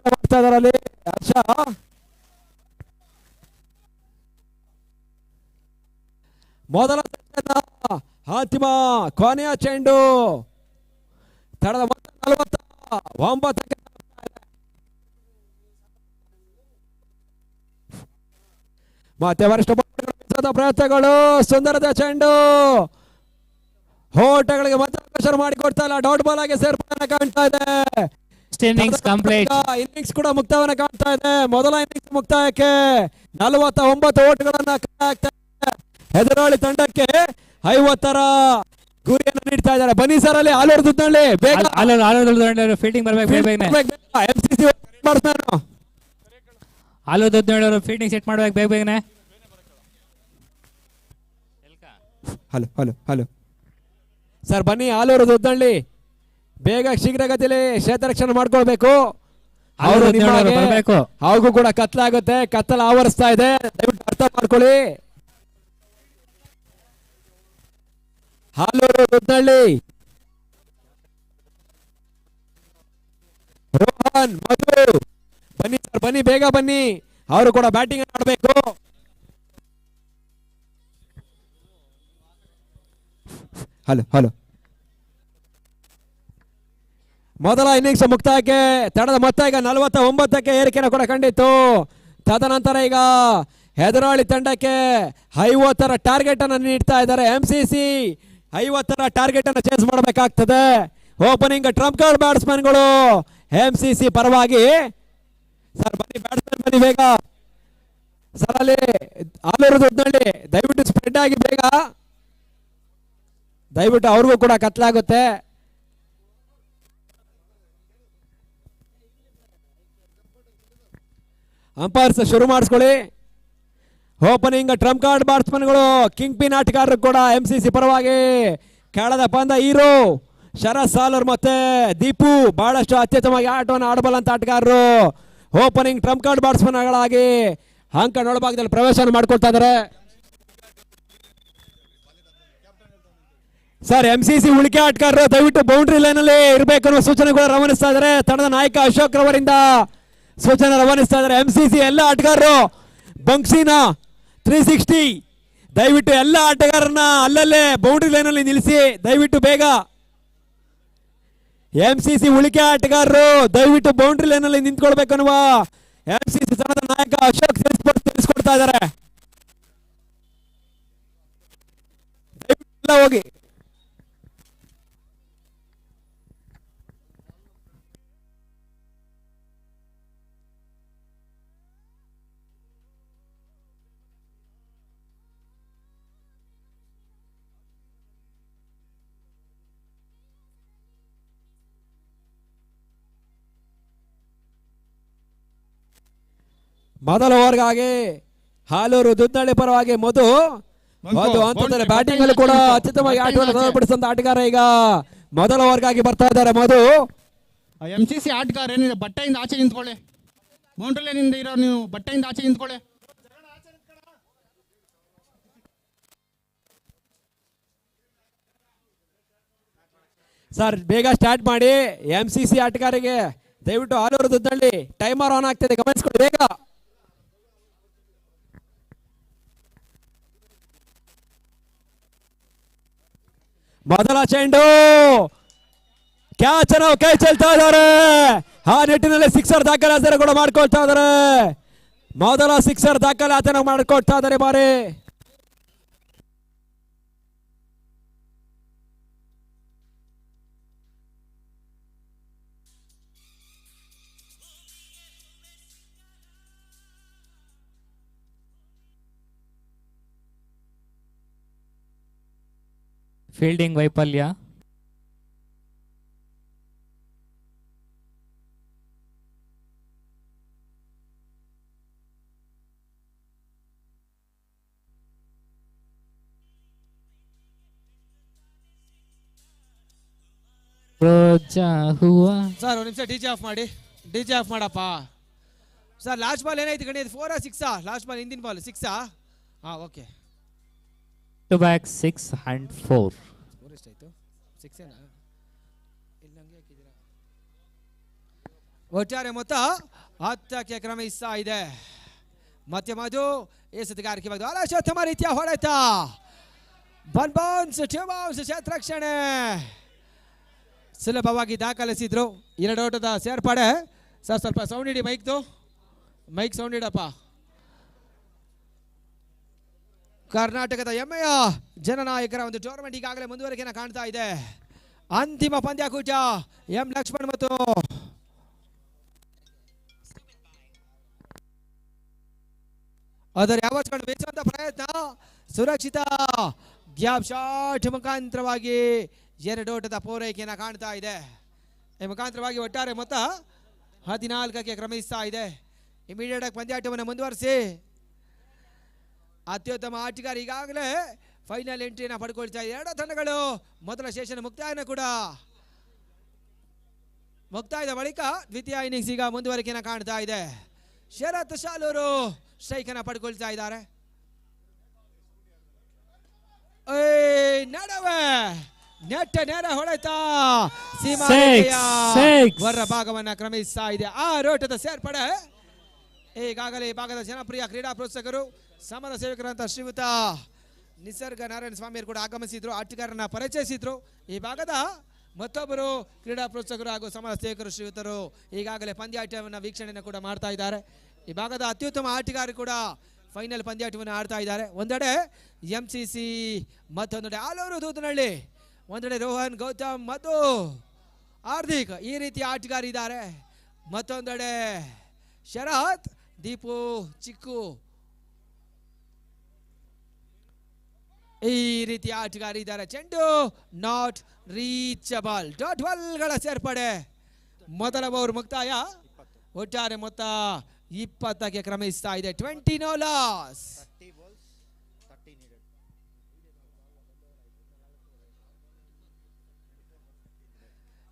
ಮಾಡ್ತಾ ಇದಾರೆ ಅಲ್ಲಿ ಹರ್ಷ. ಮೊದಲ ಅಂತಿಮ ಕೊನೆಯ ಚೆಂಡು ತಡದ 49ಕ್ಕೆ ಮತ್ತೆ ವರಿಷ್ಠ ಪ್ರಯತ್ನಗಳು. ಸುಂದರದ ಚೆಂಡು ಹೋಟಗಳಿಗೆ ಮತ್ತೆ ಅವಕಾಶ ಮಾಡಿಕೊಡ್ತಾ ಇಲ್ಲ. ಡಾಟ್ ಬಾಲ್ ಆಗಿ ಸೇರ್ಪಡೆ ಕಾಣ್ತಾ ಇದೆ. ಇನ್ನಿಂಗ್ಸ್ ಕೂಡ ಮುಕ್ತಾಯವನ್ನ ಕಾಣ್ತಾ ಇದೆ. ಮೊದಲ ಇನ್ನಿಂಗ್ಸ್ ಮುಕ್ತಾಯಕ್ಕೆ 49 ಓಟ್ಗಳನ್ನ ಎದುರಾಳಿ ತಂಡಕ್ಕೆ 50ರ ಗುರಿಯನ್ನು ನೀಡ್ತಾ ಇದ್ದಾರೆ. ಬನ್ನಿ ಸರ್ ಅಲ್ಲಿ ಆಲೂರು ದುದ್ದಳ್ಳಿ ಬೇಗ ಫೀಲ್ಡಿಂಗ್ ಬರ್ಬೇಕು. ಆಲೂರು ದುದ್ದಳ್ಳಿ ಅವರು ಫೀಲ್ಡಿಂಗ್ ಸೆಟ್ ಮಾಡ್ಬೇಕು ಬೇಗ ಬೇಗನೆ. ಹಲೋ ಹಲೋ ಹಲೋ ಸರ್ ಬನ್ನಿ ಆಲೂರು ದುದ್ದಳ್ಳಿ ಬೇಗ ಶೀಘ್ರಗತಿಯಲ್ಲಿ ಕ್ಷೇತ್ರ ರಕ್ಷಣೆ ಮಾಡ್ಕೊಳ್ಬೇಕು. ಅವರು ಬರಬೇಕು. ಅವ್ರಿಗೂ ಕೂಡ ಕತ್ಲಾಗುತ್ತೆ. ಕತ್ತಲ ಆವರಿಸ್ತಾ ಇದೆ. ದಯವಿಟ್ಟು ಅರ್ಥ ಮಾಡ್ಕೊಳ್ಳಿ. ಆಲೂರು ದುದ್ದಳ್ಳಿ ರೋಹನ್ ಮಧು ಬನ್ನಿ ಸರ್ ಬನ್ನಿ ಬೇಗ ಬನ್ನಿ. ಅವರು ಕೂಡ ಬ್ಯಾಟಿಂಗ್ ಆಡಬೇಕು. ಹಲೋ ಹಲೋ ಮೊದಲ ಇನ್ನಿಂಗ್ಸ್ ಮುಕ್ತಾಯಕ್ಕೆ ತಡದ ಮೊತ್ತ ಈಗ 49ಕ್ಕೆ ಏರಿಕೆಯನ್ನು ಕೂಡ ಕಂಡಿತ್ತು. ತದನಂತರ ಈಗ ಎದುರಾಳಿ ತಂಡಕ್ಕೆ 50ರ ಟಾರ್ಗೆಟ್ ಅನ್ನು ನೀಡ್ತಾ ಇದ್ದಾರೆ. MCC 50ರ ಟಾರ್ಗೆಟ್ ಅನ್ನು ಚೇಂಜ್ ಮಾಡಬೇಕಾಗ್ತದೆ. ಓಪನಿಂಗ್ ಟ್ರಂಪ್ ಕಾರ್ಡ್ ಬ್ಯಾಟ್ಸ್ಮನ್ಗಳು MCC ಪರವಾಗಿ. ಸರ್ ಬನ್ನಿ ಬ್ಯಾಟ್ಸ್ಮನ್ ಬನ್ನಿ ಬೇಗ ಸರ್ ಅಲ್ಲಿ ಆಲೂರು ದುದ್ದಳ್ಳಿ ದಯವಿಟ್ಟು ಸ್ಪ್ರೆಡ್ ಆಗಿ ಬೇಗ ದಯವಿಟ್ಟು ಅವ್ರಿಗೂ ಕೂಡ ಕತ್ಲಾಗುತ್ತೆ. ಅಂಪೈರ್ಸ್ ಶುರು ಮಾಡಿಸ್ಕೊಳ್ಳಿ. ಓಪನಿಂಗ್ ಟ್ರಂಪ್ ಕಾರ್ಡ್ ಬ್ಯಾಟ್ಸ್ಮನ್ಗಳು ಕಿಂಗ್ ಪಿನ್ ಆಟಗಾರರು ಕೂಡ MCC ಪರವಾಗಿ. ಕೆಳದ ಪಂದ ಹೀರೋ ಶರತ್ ಸಾಲರ್ ಮತ್ತೆ ದೀಪು ಬಹಳಷ್ಟು ಅತ್ಯುತ್ತಮವಾಗಿ ಆಟವನ್ನು ಆಡಬಲ್ಲಂತ ಆಟಗಾರರು ಓಪನಿಂಗ್ ಟ್ರಂಪ್ ಕಾರ್ಡ್ ಬ್ಯಾಟ್ಸ್ಮನ್ಗಳಾಗಿ ಅಂಕಣ ಒಳಭಾಗದಲ್ಲಿ ಪ್ರವೇಶ ಮಾಡ್ಕೊಳ್ತಾ ಇದ್ದಾರೆ. ಸರ್ MCC ಉಳಿಕೆ ಆಟಗಾರರು ದಯವಿಟ್ಟು ಬೌಂಡ್ರಿ ಲೈನ್ ಅಲ್ಲಿ ಇರಬೇಕು ಅನ್ನೋ ಸೂಚನೆ ಕೂಡ ರವಾನಿಸ್ತಾ ಇದ್ದಾರೆ. ತಂಡದ ನಾಯಕ ಅಶೋಕ್ ರವರಿಂದ ಸೂಚನೆ ರವಾನಿಸ್ತಾ ಇದ್ದಾರೆ. MCC ಎಲ್ಲ ಆಟಗಾರರು ಬಂಕ್ಸಿನ 360 ದಯವಿಟ್ಟು ಎಲ್ಲ ಆಟಗಾರರನ್ನ ಅಲ್ಲಲ್ಲೇ ಬೌಂಡ್ರಿ ಲೈನ್ ಅಲ್ಲಿ ನಿಲ್ಲಿಸಿ ದಯವಿಟ್ಟು ಬೇಗ. MCC ಉಳಿಕೆ ಆಟಗಾರರು ದಯವಿಟ್ಟು ಬೌಂಡ್ರಿ ಲೈನ್ ಅಲ್ಲಿ ನಿಂತ್ಕೊಳ್ಬೇಕನ್ನುವ MCC ತಂಡದ ನಾಯಕ ಅಶೋಕ್ ತಿಳಿಸ್ಕೊಡ್ತಾ ಇದ್ದಾರೆ. ದಯವಿಟ್ಟು ಹೋಗಿ. ಮೊದಲ ಓವರ್ಗಾಗಿ ಆಲೂರು ದುದ್ದಳ್ಳಿ ಪರವಾಗಿ ಮಧು ಹಂತದಲ್ಲಿ ಬ್ಯಾಟಿಂಗ್ ಅಲ್ಲಿ ಕೂಡ ಅತ್ಯುತ್ತಮವಾಗಿ ಆಟವನ್ನು ಪ್ರದರ್ಶಿಸಿದಂತ ಆಟಗಾರ ಈಗ ಮೊದಲ ಓವರ್ಗಾಗಿ ಬರ್ತಾ ಇದ್ದಾರೆ. ಮಧು MCC ಆಟಗಾರ ಏನಿದೆ ಬಟ್ಟೆಯಿಂದ ಆಚೆ ನಿಂತ್ಕೊಳ್ಳಿ. ಬೌಂಡ್ರಿ ಲೈನಿಂದ ಇರೋ ನೀವು ಬಟ್ಟೆಯಿಂದ ಆಚೆ ನಿಂತ್ಕೊಳ್ಳಿ. ಸರ್ ಬೇಗ ಸ್ಟಾರ್ಟ್ ಮಾಡಿ. MCC ಆಟಗಾರಿಗೆ ದಯವಿಟ್ಟು ಆಲೂರು ದುದ್ದಳ್ಳಿ ಟೈಮರ್ ಆನ್ ಆಗ್ತಿದೆ ಗಮನಿಸ್ಕೊಳ್ಳಿ ಬೇಗ. ಮೊದಲ ಚೆಂಡು ಕ್ಯಾಚ್ ಅನ್ನು ಕೈ ಚೆಲ್ತಾ ಇದ್ದಾರೆ. ಆ ನಿಟ್ಟಿನಲ್ಲಿ ಸಿಕ್ಸರ್ ದಾಖಲಾತಿ ಕೂಡ ಮಾಡ್ಕೊಳ್ತಾ ಇದ್ದಾರೆ. ಮೊದಲ ಸಿಕ್ಸರ್ ದಾಖಲಾತಿ ಮಾಡ್ಕೊಳ್ತಾ ಇದ್ದಾರೆ ಬಾರಿ. ಫೀಲ್ಡಿಂಗ್ ವೈಫಲ್ಯ. ರೋಜಾ ಹೂವ. ಸರ್ ಒಂದು ನಿಮಿಷ ಡಿಜೆ ಆಫ್ ಮಾಡಿ, ಡಿಜೆ ಆಫ್ ಮಾಡಪ್ಪ. ಸರ್ ಲಾಸ್ಟ್ ಬಾಲ್ ಏನಾಯ್ತು ಗಣಿ? 4 6 ಲಾಸ್ಟ್ ಬಾಲ್, ಹಿಂದಿನ ಬಾಲ್ 6. ಹಾಂ okay. To back 6 and 4. Score ಎಷ್ಟಾಯ್ತು? 6 ಏನಾ? ಇಲ್ಲಿ ಹಂಗೆ ಹಾಕಿದ್ದೀರಾ? ಒಟ್ಟಾರೆ ಮೊತ್ತ 10ಕ್ಕೆ ಕ್ರಮಿಸ್ತಾ ಇದೆ. ಮತ್ತೆ ಮಧು ಎಸೆತಗಾರಿಕೆ ಬಗ್ಗೆ ಅತ್ಯುತ್ತಮ ರೀತಿಯ ಹೊಡೆತ. ಬೌನ್ಸ್ ಟು ಬೌನ್ಸ್ ಕ್ಷೇತ್ರಕ್ಷಣೆ ಸುಲಭವಾಗಿ ದಾಖಲಿಸಿದ್ರು. 2 ಓಟದ ಸೇರ್ಪಡೆ. ಸರ್ ಸ್ವಲ್ಪ ಸೌಂಡ್ ಇಡಿ, ಮೈಕ್ ಸೌಂಡ್ ಇಡಪ್ಪ. ಕರ್ನಾಟಕದ ಹೆಮ್ಮೆಯ ಜನನಾಯಕರ ಒಂದು ಟೂರ್ನಮೆಂಟ್ ಈಗಾಗಲೇ ಮುಂದುವರಿಕೆಯನ್ನು ಕಾಣ್ತಾ ಇದೆ. ಅಂತಿಮ ಪಂದ್ಯಾಕೂಟ ಎಂ ಲಕ್ಷ್ಮಣ್ ಮತ್ತು ಅದರ ಯಾವತ್ಕೊಂಡು ಬೀಸುವಂತ ಪ್ರಯತ್ನ. ಸುರಕ್ಷಿತ ಗ್ಯಾಪ್ ಶಾಟ್ ಮುಖಾಂತರವಾಗಿ 2 ಓಟದ ಪೂರೈಕೆಯನ್ನು ಕಾಣ್ತಾ ಇದೆ. ಈ ಮುಖಾಂತರವಾಗಿ ಒಟ್ಟಾರೆ ಮೊತ್ತ 14ಕ್ಕೆ ಕ್ರಮಿಸ್ತಾ ಇದೆ. ಇಮಿಡಿಯೇಟ್ ಆಗಿ ಪಂದ್ಯಾಟವನ್ನು ಮುಂದುವರಿಸಿ ಅತ್ಯುತ್ತಮ ಆಟಗಾರ ಈಗಾಗಲೇ ಫೈನಲ್ ಎಂಟ್ರಿಯನ್ನು ಪಡ್ಕೊಳ್ತಾ ಇದೆ. 2 ತಂಡಗಳು ಮೊದಲ ಸೆಷನ್ ಮುಕ್ತಾಯದ ಬಳಿಕ ದ್ವಿತೀಯ ಇನ್ನಿಂಗ್ಸ್ ಈಗ ಮುಂದುವರಿಕೆಯನ್ನು ಕಾಣ್ತಾ ಇದೆ. ಶರತ್ ಶಾಲೂರು ಸ್ಟ್ರೈಕ್ ಅನ್ನು ಪಡ್ಕೊಳ್ತಾ ಇದ್ದಾರೆ. ನಡುವೆ ನೆಟ್ಟ ನೇರ ಹೊಡೆತ ಸೀಮಾ ಹೊರ ಭಾಗವನ್ನ ಕ್ರಮಿಸ್ತಾ ಇದೆ. 6 ಓಟದ ಸೇರ್ಪಡೆ. ಈಗಾಗಲೇ ಈ ಭಾಗದ ಜನಪ್ರಿಯ ಕ್ರೀಡಾ ಪ್ರೋತ್ಸಾಹಕರು ಸಮಾಜ ಸೇವಕರಂತ ಶ್ರೀಯುತ ನಿಸರ್ಗ ನಾರಾಯಣ ಸ್ವಾಮಿಯವರು ಕೂಡ ಆಗಮಿಸಿದ್ರು, ಆಟಗಾರರನ್ನ ಪರಿಚಯಿಸಿದ್ರು. ಈ ಭಾಗದ ಮತ್ತೊಬ್ಬರು ಕ್ರೀಡಾ ಪ್ರೋತ್ಸಾಹಕರು ಹಾಗೂ ಸಮಾಜ ಸೇವಕರು ಶ್ರೀಯುತರು ಈಗಾಗಲೇ ಪಂದ್ಯಾಟವನ್ನು ವೀಕ್ಷಣೆಯನ್ನು ಕೂಡ ಮಾಡ್ತಾ ಇದ್ದಾರೆ. ಈ ಭಾಗದ ಅತ್ಯುತ್ತಮ ಆಟಗಾರರು ಕೂಡ ಫೈನಲ್ ಪಂದ್ಯಾಟವನ್ನು ಆಡ್ತಾ ಇದ್ದಾರೆ. ಒಂದೆಡೆ MCC, ಮತ್ತೊಂದೆಡೆ ಆಲೂರು ದೂದನಹಳ್ಳಿ, ಒಂದೆಡೆ ರೋಹನ್, ಗೌತಮ್ ಮತ್ತು ಹಾರ್ದಿಕ್ ಈ ರೀತಿ ಆಟಗಾರಿದ್ದಾರೆ. ಮತ್ತೊಂದೆಡೆ ಶರತ್, ದೀಪು, ಚಿಕ್ಕು ಈ ರೀತಿ ಆಟಗಾರಿದ್ದಾರೆ. ಚೆಂಡು ನಾಟ್ ರೀಚಬಲ್. ಡಾಟ್ ಬಾಲ್ಗಳ ಸೇರ್ಪಡೆ. ಮೊದಲ ಓವರ್ ಮುಕ್ತಾಯ. ಒಟ್ಟಾರೆ ಮೊತ್ತ 20ಕ್ಕೆ ಕ್ರಮಿಸ್ತಾ ಇದೆ. 20 ನೋ ಲಾಸ್.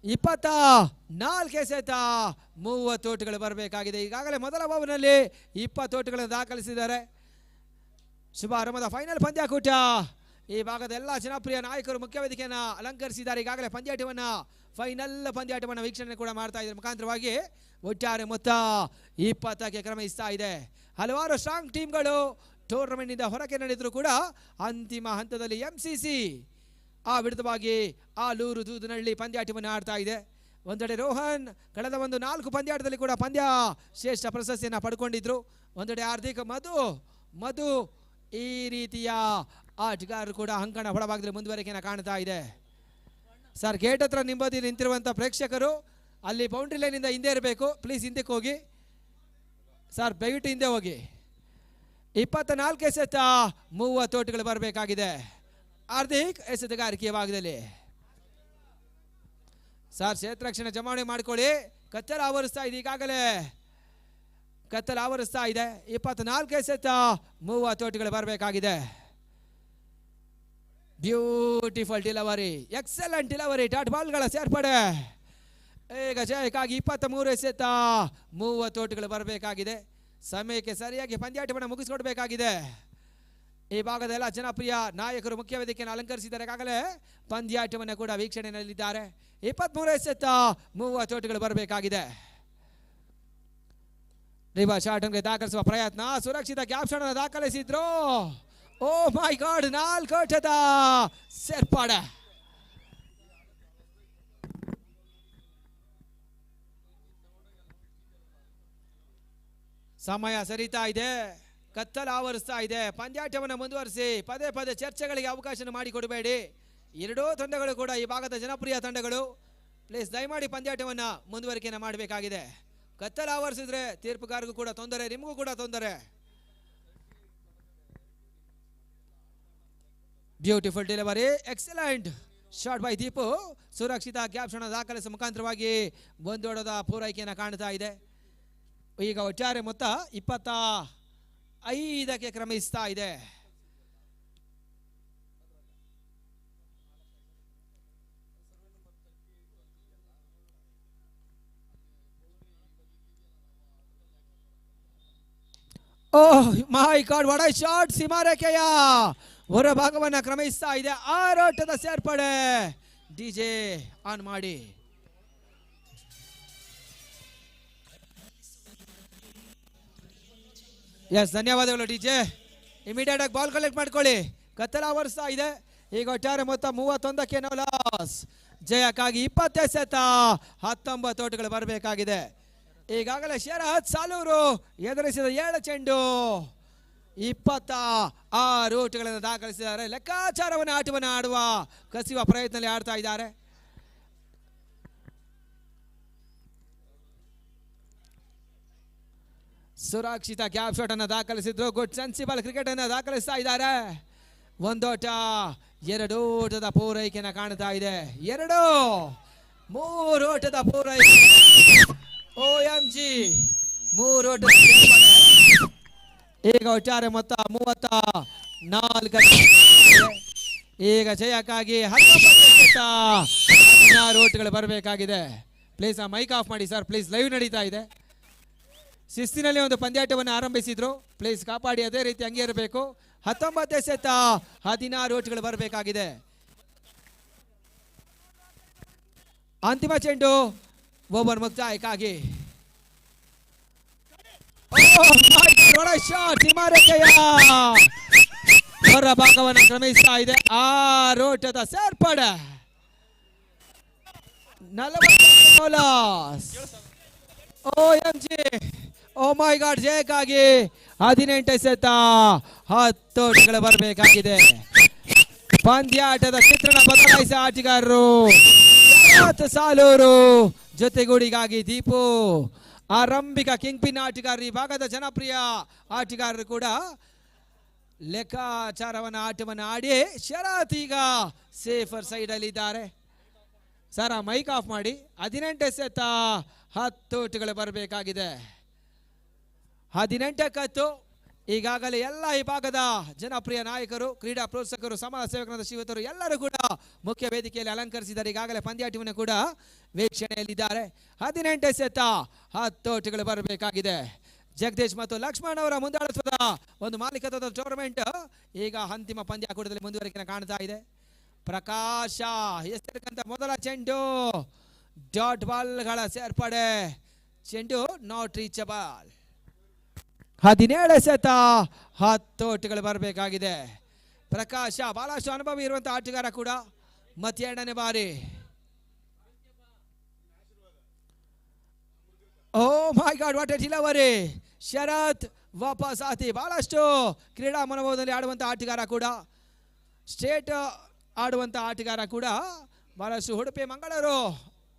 24 ಎಸೆತ 30 ಓಟಗಳು ಬರಬೇಕಾಗಿದೆ. ಈಗಾಗಲೇ ಮೊದಲ ಓವರ್ನಲ್ಲಿ 20 ಓಟಗಳನ್ನು ದಾಖಲಿಸಿದ್ದಾರೆ. ಶುಭಾರಂಭದ ಫೈನಲ್ ಪಂದ್ಯಾಕೂಟ. ಈ ಭಾಗದ ಎಲ್ಲ ಜನಪ್ರಿಯ ನಾಯಕರು ಮುಖ್ಯ ವೇದಿಕೆಯನ್ನು ಅಲಂಕರಿಸಿದ್ದಾರೆ. ಈಗಾಗಲೇ ಫೈನಲ್ ಪಂದ್ಯಾಟವನ್ನು ವೀಕ್ಷಣೆ ಕೂಡ ಮಾಡ್ತಾ ಇದ್ದಾರೆ. ಮುಖಾಂತರವಾಗಿ ಒಟ್ಟಾರೆ ಮೊತ್ತ 20ಕ್ಕೆ ಕ್ರಮಿಸ್ತಾ ಇದೆ. ಹಲವಾರು ಸ್ಟ್ರಾಂಗ್ ಟೀಮ್ಗಳು ಟೂರ್ನಮೆಂಟ್ನಿಂದ ಹೊರಗೆ ನಡೆದರೂ ಕೂಡ ಅಂತಿಮ ಹಂತದಲ್ಲಿ MCC ಆ ವಿರುದ್ಧವಾಗಿ ಆಲೂರು ದೂದನಹಳ್ಳಿ ಪಂದ್ಯಾಟವನ್ನು ಆಡ್ತಾ ಇದೆ. ಒಂದೆಡೆ ರೋಹನ್ ಕಳೆದ ಒಂದು 4 ಪಂದ್ಯಾಟದಲ್ಲಿ ಕೂಡ ಪಂದ್ಯ ಶ್ರೇಷ್ಠ ಪ್ರಶಸ್ತಿಯನ್ನು ಪಡ್ಕೊಂಡಿದ್ರು. ಒಂದೆಡೆ ಹಾರ್ದಿಕ್, ಮಧು ಈ ರೀತಿಯ ಆಟಗಾರರು ಕೂಡ ಅಂಕಣ ಒಳಭಾಗದಲ್ಲಿ ಮುಂದುವರಿಕೆಯನ್ನು ಕಾಣ್ತಾ ಇದೆ. ಸರ್ ಗೇಟ್ ಹತ್ರ ನಿಂಬದಿ ನಿಂತಿರುವಂಥ ಪ್ರೇಕ್ಷಕರು ಅಲ್ಲಿ ಬೌಂಡ್ರಿ ಲೈನಿಂದ ಹಿಂದೆ ಇರಬೇಕು. ಪ್ಲೀಸ್ ಹಿಂದಕ್ಕೆ ಹೋಗಿ ಸರ್, ದಯವಿಟ್ಟು ಹಿಂದೆ ಹೋಗಿ. 24 ಎಸೆತ 30 ಓಟಗಳು ಬರಬೇಕಾಗಿದೆ. ಹಾರ್ದಿಕ್ ಎಸೆತಗಾರಿಕೆಯ ಭಾಗದಲ್ಲಿ ಸರ್ ಕ್ಷೇತ್ರರಕ್ಷಣೆ ಜಮಾವಣೆ ಮಾಡಿಕೊಳ್ಳಿ. ಕತ್ತಲು ಆವರಿಸ್ತಾ ಇದೆ, ಈಗಾಗಲೇ ಕತ್ತಲು ಆವರಿಸ್ತಾ ಇದೆ. 24 ಎಸೆತ 30 ಓಟಗಳು ಬರಬೇಕಾಗಿದೆ. Beautiful delivery, excellent delivery. Dot ಬಾಲ್ಗಳ ಸೇರ್ಪಡೆ. ಈಗ ಜಯಕ್ಕಾಗಿ 23 ಎಸೆತ 30 ಓಟಗಳು ಬರಬೇಕಾಗಿದೆ. ಸಮಯಕ್ಕೆ ಸರಿಯಾಗಿ ಪಂದ್ಯಾಟವನ್ನು ಮುಗಿಸಿಕೊಡ್ಬೇಕಾಗಿದೆ. ಈ ಭಾಗದ ಎಲ್ಲ ಜನಪ್ರಿಯ ನಾಯಕರು ಮುಖ್ಯ ವೇದಿಕೆಯನ್ನು ಅಲಂಕರಿಸಿದ್ದಾರೆ. ಈಗಾಗಲೇ ಪಂದ್ಯಾಟವನ್ನು ಕೂಡ ವೀಕ್ಷಣೆಯಲ್ಲಿದ್ದಾರೆ. 23 ಎಸೆತ 30 ಓಟಗಳು ಬರಬೇಕಾಗಿದೆ. ರಿವರ್ಸ್ ಶಾಟ್ ದಾಖಲಿಸುವ ಪ್ರಯತ್ನ. ಸುರಕ್ಷಿತ ಗ್ಯಾಪ್ ಶಾಟ್ ಅನ್ನು ದಾಖಲಿಸಿದ್ರು. ಓ ಮೈ ಗಾಡ್, 4 ಓಟದ ಸೇರ್ಪಡೆ. ಸಮಯ ಸರಿತಾ ಇದೆ, ಕತ್ತಲು ಆವರಿಸ್ತಾ ಇದೆ. ಪಂದ್ಯಾಟವನ್ನು ಮುಂದುವರಿಸಿ. ಪದೇ ಪದೇ ಚರ್ಚೆಗಳಿಗೆ ಅವಕಾಶ ಮಾಡಿಕೊಡಬೇಡಿ. 2 ತಂಡಗಳು ಕೂಡ ಈ ಭಾಗದ ಜನಪ್ರಿಯ ತಂಡಗಳು. ಪ್ಲೀಸ್ ದಯಮಾಡಿ ಪಂದ್ಯಾಟವನ್ನು ಮುಂದುವರಿಕೆಯನ್ನು ಮಾಡಬೇಕಾಗಿದೆ. ಕತ್ತಲು ಆವರಿಸಿದ್ರೆ ತೀರ್ಪುಗಾರರಿಗೂ ಕೂಡ ತೊಂದರೆ, ನಿಮಗೂ ಕೂಡ ತೊಂದರೆ. Beautiful delivery, excellent shot by Deepu. ಸುರಕ್ಷಿತ ಗ್ಯಾಪ್ ಶಾಟ್ ದಾಖಲಿಸುವ ಮುಖಾಂತರವಾಗಿ ಒಂದೋಡದ ಪೂರೈಕೆಯನ್ನು ಕಾಣ್ತಾ ಇದೆ. ಈಗ ಒಟ್ಟಾರೆ ಮೊತ್ತ 25ಕ್ಕೆ ಕ್ರಮಿಸ್ತಾ ಇದೆ. ಓಹ್ ಮೈ ಗಾಡ್ ವಾಟ್ ಎ ಶಾಟ್. ಸೀಮಾರೇಖೆಯ ಹೊರ ಭಾಗವನ್ನ ಕ್ರಮಿಸ್ತಾ ಇದೆ. ಆರೋಟದ ಸೇರ್ಪಡೆ. ಡಿಜೆ ಆನ್ ಮಾಡಿ. ಎಸ್, ಧನ್ಯವಾದಗಳು ಡಿಜೆ. ಇಮಿಡಿಯೇಟ್ ಆಗಿ ಬಾಲ್ ಕಲೆಕ್ಟ್ ಮಾಡ್ಕೊಳ್ಳಿ. ಕತ್ತಲ ಆವರಿಸ್ತಾ ಇದೆ. ಈಗ ಒಟ್ಟಾರೆ ಮೊತ್ತ 31ಕ್ಕೆ ನೋ ಲಾಸ್. ಜಯಕ್ಕಾಗಿ 20 ಎಸೆತ, 19 ಓಟಗಳು ಬರಬೇಕಾಗಿದೆ. ಈಗಾಗಲೇ ಶರತ್ ಸಾಲೂರು ಎದುರಿಸಿದ 7 ಚೆಂಡು 26 ಓಟಗಳನ್ನು ದಾಖಲಿಸಿದ್ದಾರೆ. ಲೆಕ್ಕಾಚಾರವನ್ನು ಆಟವನ್ನು ಆಡುವ ಕಸಿಯುವ ಪ್ರಯತ್ನದಲ್ಲಿ ಆಡ್ತಾ ಇದ್ದಾರೆ. ಸುರಕ್ಷಿತ ಕ್ಯಾಪ್ ಶಾಟ್ ಅನ್ನು ದಾಖಲಿಸಿದ್ರು. ಗುಡ್ ಸೆನ್ಸಿಬಲ್ ಕ್ರಿಕೆಟ್ ಅನ್ನು ದಾಖಲಿಸ್ತಾ ಇದ್ದಾರೆ. 1 ಓಟ 2 ಓಟದ ಪೂರೈಕೆಯನ್ನು ಕಾಣ್ತಾ ಇದೆ. 2 3 ಓಟದ ಪೂರೈಕೆ. OMG 3 ಓಟದ ಈಗ ಒಟ್ಟಾರೆ ಮೊತ್ತ 34. ಈಗ ಜಯಕ್ಕಾಗಿ 16 ಓಟಗಳು ಬರಬೇಕಾಗಿದೆ. ಪ್ಲೀಸ್ ಆ ಮೈಕ್ ಆಫ್ ಮಾಡಿ ಸರ್, ಪ್ಲೀಸ್. ಲೈವ್ ನಡೀತಾ ಇದೆ. ಶಿಸ್ತಿನಲ್ಲಿ ಒಂದು ಪಂದ್ಯಾಟವನ್ನು ಆರಂಭಿಸಿದ್ರು. ಪ್ಲೀಸ್ ಕಾಪಾಡಿ, ಅದೇ ರೀತಿ ಹಂಗೆ ಇರಬೇಕು. 19 ಎಸೆತ, 16 ಓಟಗಳು ಬರಬೇಕಾಗಿದೆ. ಅಂತಿಮ ಚೆಂಡು ಓವರ್ ಮುಕ್ತಾಯಕ್ಕಾಗಿ. ಹೊರ ಭಾಗವನ್ನು ಕ್ರಮಿಸ್ತಾ ಇದೆ. 6 ಓಟದ ಸೇರ್ಪಡೆ. 40 loss. OMG O my god. ಜಯಕ್ಕಾಗಿ 18 ಎಸೆತ, 10 ಓಟಗಳು ಬರಬೇಕಾಗಿದೆ. ಪಂದ್ಯಾಟದ ಚಿತ್ರಣ ಬದಲಾಯಿಸಿದ ಆಟಗಾರರು ಶರತ್ ಸಾಲೂರು, ಜೊತೆಗೂಡಿಗಾಗಿ ದೀಪು. ಆರಂಭಿಕ ಕಿಂಗ್ ಪಿನ್ ಆಟಗಾರರು, ಈ ಭಾಗದ ಜನಪ್ರಿಯ ಆಟಗಾರರು ಕೂಡ ಲೆಕ್ಕಾಚಾರವನ್ನು ಆಟವನ್ನು ಆಡಿ ಶರತ್ ಈಗ ಸೇಫರ್ ಸೈಡ್ ಅಲ್ಲಿ ಇದ್ದಾರೆ. ಸರ್ ಆ ಮೈಕ್ ಆಫ್ ಮಾಡಿ. 18 ಎಸೆತ, 10 ಓಟಗಳು ಬರಬೇಕಾಗಿದೆ. 18 ಈಗಾಗಲೇ ಎಲ್ಲ ಈ ಭಾಗದ ಜನಪ್ರಿಯ ನಾಯಕರು, ಕ್ರೀಡಾ ಪ್ರೋತ್ಸಾಹಕರು, ಸಮಾಜ ಸೇವಕರಾದ ಶ್ರೀಯುತರು ಎಲ್ಲರೂ ಕೂಡ ಮುಖ್ಯ ವೇದಿಕೆಯಲ್ಲಿ ಅಲಂಕರಿಸಿದ್ದಾರೆ. ಈಗಾಗಲೇ ಪಂದ್ಯಾಟವನ್ನು ಕೂಡ ವೀಕ್ಷಣೆಯಲ್ಲಿದ್ದಾರೆ. 18 ಎಸೆತ, 10 ಓಟಗಳು ಬರಬೇಕಾಗಿದೆ. ಜಗದೀಶ್ ಮತ್ತು ಲಕ್ಷ್ಮಣ್ ಅವರ ಮುಂದಾಳತ್ವದ ಒಂದು ಮಾಲೀಕತ್ವದ ಟೂರ್ನಮೆಂಟ್ ಈಗ ಅಂತಿಮ ಪಂದ್ಯಾಕೂಟದಲ್ಲಿ ಮುಂದುವರಿಕೆ ಕಾಣ್ತಾ ಇದೆ. ಪ್ರಕಾಶ ಎಸೆತಕ್ಕಂತ ಮೊದಲ ಚೆಂಡು, ಡಾಟ್ ಬಾಲ್ಗಳ ಸೇರ್ಪಡೆ. ಚೆಂಡು ನಾಟ್ ರೀಚಬಲ್. 17 ಎಸೆತ, 10 ಓಟಗಳು ಬರಬೇಕಾಗಿದೆ. ಪ್ರಕಾಶ ಬಹಳಷ್ಟು ಅನುಭವಿ ಇರುವಂತಹ ಆಟಗಾರ ಕೂಡ. ಮತ್ತೆ 2ನೇ ಬಾರಿ. ಓ my god what A delivery. ಶರತ್ ವಾಪಸ್ ಆತಿ. ಬಹಳಷ್ಟು ಕ್ರೀಡಾ ಮನೋಭಾವದಲ್ಲಿ ಆಡುವಂತಹ ಆಟಗಾರ ಕೂಡ, ಸ್ಟೇಟ್ ಆಡುವಂತಹ ಆಟಗಾರ ಕೂಡ, ಬಹಳಷ್ಟು ಉಡುಪಿ ಮಂಗಳೂರು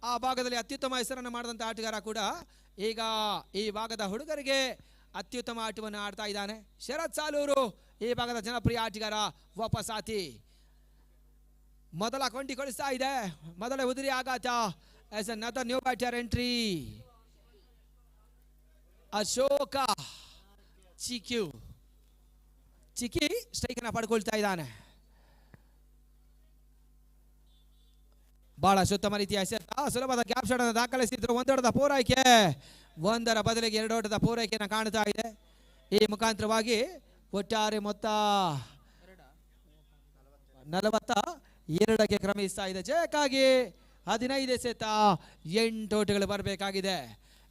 ಆ ಭಾಗದಲ್ಲಿ ಅತ್ಯುತ್ತಮ ಹೆಸರನ್ನು ಮಾಡಿದಂಥ ಆಟಗಾರ ಕೂಡ ಈಗ ಈ ಭಾಗದ ಹುಡುಗರಿಗೆ ಅತ್ಯುತ್ತಮ ಆಟವನ್ನು ಆಡ್ತಾ ಇದ್ದಾನೆ. ಶರತ್ ಸಾಲೂರು ಈ ಭಾಗದ ಜನಪ್ರಿಯ ಆಟಗಾರ ವಾಪಸ್ ಆತಿ. ಮೊದಲ ಕೊಂಡಿ ಕೊಡಿಸ್ತಾ ಇದೆ. ಮೊದಲ ಉದುರಿ ಆಘಾತ. As another new batter entry. Ashoka Chikki strike ಅನ್ನು ಪಡ್ಕೊಳ್ತಾ ಇದ್ದಾನೆ. ಬಹಳ ಉತ್ತಮ ರೀತಿಯ ಸುಲಭದ ಕ್ಯಾಪ್ ಶಾಟ್ ಅನ್ನು ದಾಖಲಿಸಿದ್ರು. 1 ಓಟದ ಪೂರೈಕೆ, 1ರ ಬದಲಿಗೆ 2 ಓಟದ ಪೂರೈಕೆಯನ್ನು ಕಾಣ್ತಾ ಇದೆ. ಈ ಮುಖಾಂತರವಾಗಿ ಒಟ್ಟಾರೆ ಮೊತ್ತ 42ಕ್ಕೆ ಕ್ರಮಿಸ್ತಾ ಇದೆ. ಜಯಕ್ಕಾಗಿ 15 ಎಸೆತ, 8 ಓಟಗಳು ಬರಬೇಕಾಗಿದೆ.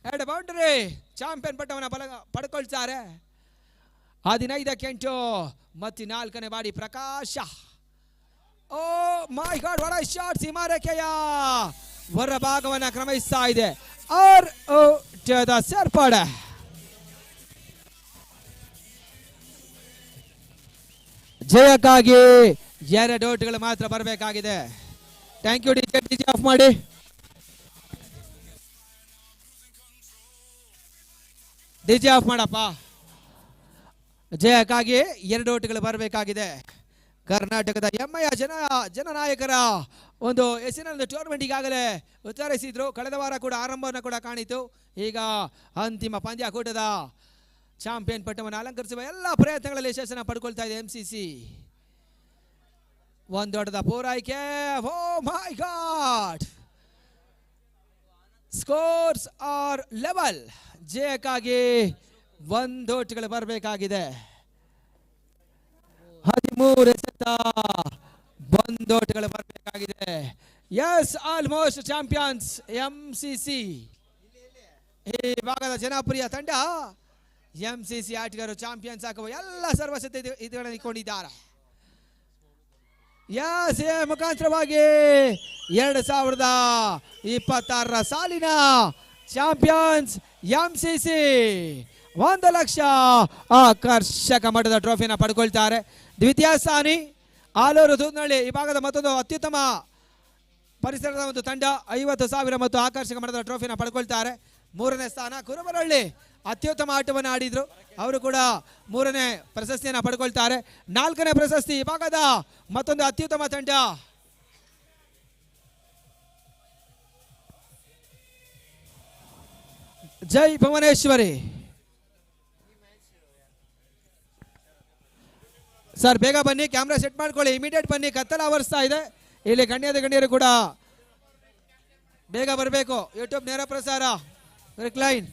2 ಬೌಂಡ್ರಿ. ಚಾಂಪಿಯನ್ ಪಟ್ಟವನ್ನು ಪಡ್ಕೊಳ್ತಾರೆ. 15ಕ್ಕೆ 8 ಮತ್ತೆ 4ನೇ ಬಾರಿ ಪ್ರಕಾಶ. ಓ my god what A shot. ಸೀಮಾರೇಖೆಯ ಹೊರ ಭಾಗವನ್ನು ಕ್ರಮಿಸ್ತಾ ಇದೆ. 6 ಓಟದ ಸೇರ್ಪಡೆ. ಜಯಕ್ಕಾಗಿ 2 ಓಟಗಳು ಮಾತ್ರ ಬರಬೇಕಾಗಿದೆ. Thank you. ಡಿಜೆ ಆಫ್ ಮಾಡಿ. ಡಿಜೆ ಆಫ್ ಮಾಡಪ್ಪ. ಜಯಕ್ಕಾಗಿ 2 ಓಟಗಳು ಬರಬೇಕಾಗಿದೆ. ಕರ್ನಾಟಕದ ಹೆಮ್ಮೆಯ ಜನನಾಯಕರ ಒಂದು ಹೆಸರಿನ ಟೂರ್ನಮೆಂಟ್ ಈಗಾಗಲೇ ಉತ್ತರಿಸಿದ್ರು. ಕಳೆದ ವಾರ ಕೂಡ ಆರಂಭವನ್ನು ಕೂಡ ಕಾಣಿತು. ಈಗ ಅಂತಿಮ ಪಂದ್ಯಾಕೂಟದ ಚಾಂಪಿಯನ್ ಪಟ್ಟವನ್ನು ಅಲಂಕರಿಸುವ ಎಲ್ಲ ಪ್ರಯತ್ನಗಳಲ್ಲಿ ಯಶಸ್ಸನ್ನು ಪಡ್ಕೊಳ್ತಾ ಇದೆ MCC. 1 ಓಟದ ಪೂರೈಕೆ. Oh my god. Scores are level. ಜಯಕ್ಕಾಗಿ ಒಂದೋಟ್ಗಳು ಬರಬೇಕಾಗಿದೆ. 13 ಎಸೆತ ಒಂದೋಟ್ಗಳು ಬರಬೇಕಾಗಿದೆ. ಎಸ್, ಆಲ್ಮೋಸ್ಟ್ ಚಾಂಪಿಯನ್ಸ್ MCC ಈ ಭಾಗದ ಜನಪ್ರಿಯ ತಂಡ MCC ಆಟಗಾರರು ಚಾಂಪಿಯನ್ಸ್ ಆಗುವ ಎಲ್ಲ ಸರ್ವಸಿದ್ಧ ಇದುಗಳನ್ನು ಇಟ್ಕೊಂಡಿದ್ದಾರೆ. ಎಸ್, ಮುಖಾಂತರವಾಗಿ 2026 ಸಾಲಿನ ಚಾಂಪಿಯನ್ಸ್ MCC 1 ಲಕ್ಷ ಆಕರ್ಷಕ ಮಟ್ಟದ ಟ್ರೋಫಿನ ಪಡ್ಕೊಳ್ತಾರೆ. ದ್ವಿತೀಯ ಸ್ಥಾನಿ ಆಲೂರು ತೂತ್ನಳ್ಳಿ ಈ ಭಾಗದ ಮತ್ತೊಂದು ಅತ್ಯುತ್ತಮ ಪರಿಸರದ ಒಂದು ತಂಡ 50,000 ಮತ್ತು ಆಕರ್ಷಕ ಮಟ್ಟದ ಟ್ರೋಫಿನ ಪಡ್ಕೊಳ್ತಾರೆ. 3ನೇ ಸ್ಥಾನ ಕುರುಬರಹಳ್ಳಿ ಅತ್ಯುತ್ತಮ ಆಟವನ್ನು ಆಡಿದ್ರು, ಅವರು ಕೂಡ 3ನೇ ಪ್ರಶಸ್ತಿಯನ್ನು ಪಡ್ಕೊಳ್ತಾರೆ. 4ನೇ ಪ್ರಶಸ್ತಿ ಈ ಭಾಗದ ಮತ್ತೊಂದು ಅತ್ಯುತ್ತಮ ತಂಡ ಜೈ ಭುವನೇಶ್ವರಿ. ಸರ್ ಬೇಗ ಬನ್ನಿ, ಕ್ಯಾಮ್ರಾ ಸೆಟ್ ಮಾಡ್ಕೊಳ್ಳಿ, ಇಮಿಡಿಯೇಟ್ ಬನ್ನಿ, ಕತ್ತಲ ಆವರಿಸ್ತಾ ಇದೆ. ಇಲ್ಲಿ ಗಣ್ಯರು ಕೂಡ ಬೇಗ ಬರಬೇಕು. ಯೂಟ್ಯೂಬ್ ನೇರ ಪ್ರಸಾರ ರಿಕ್ಲೈನ್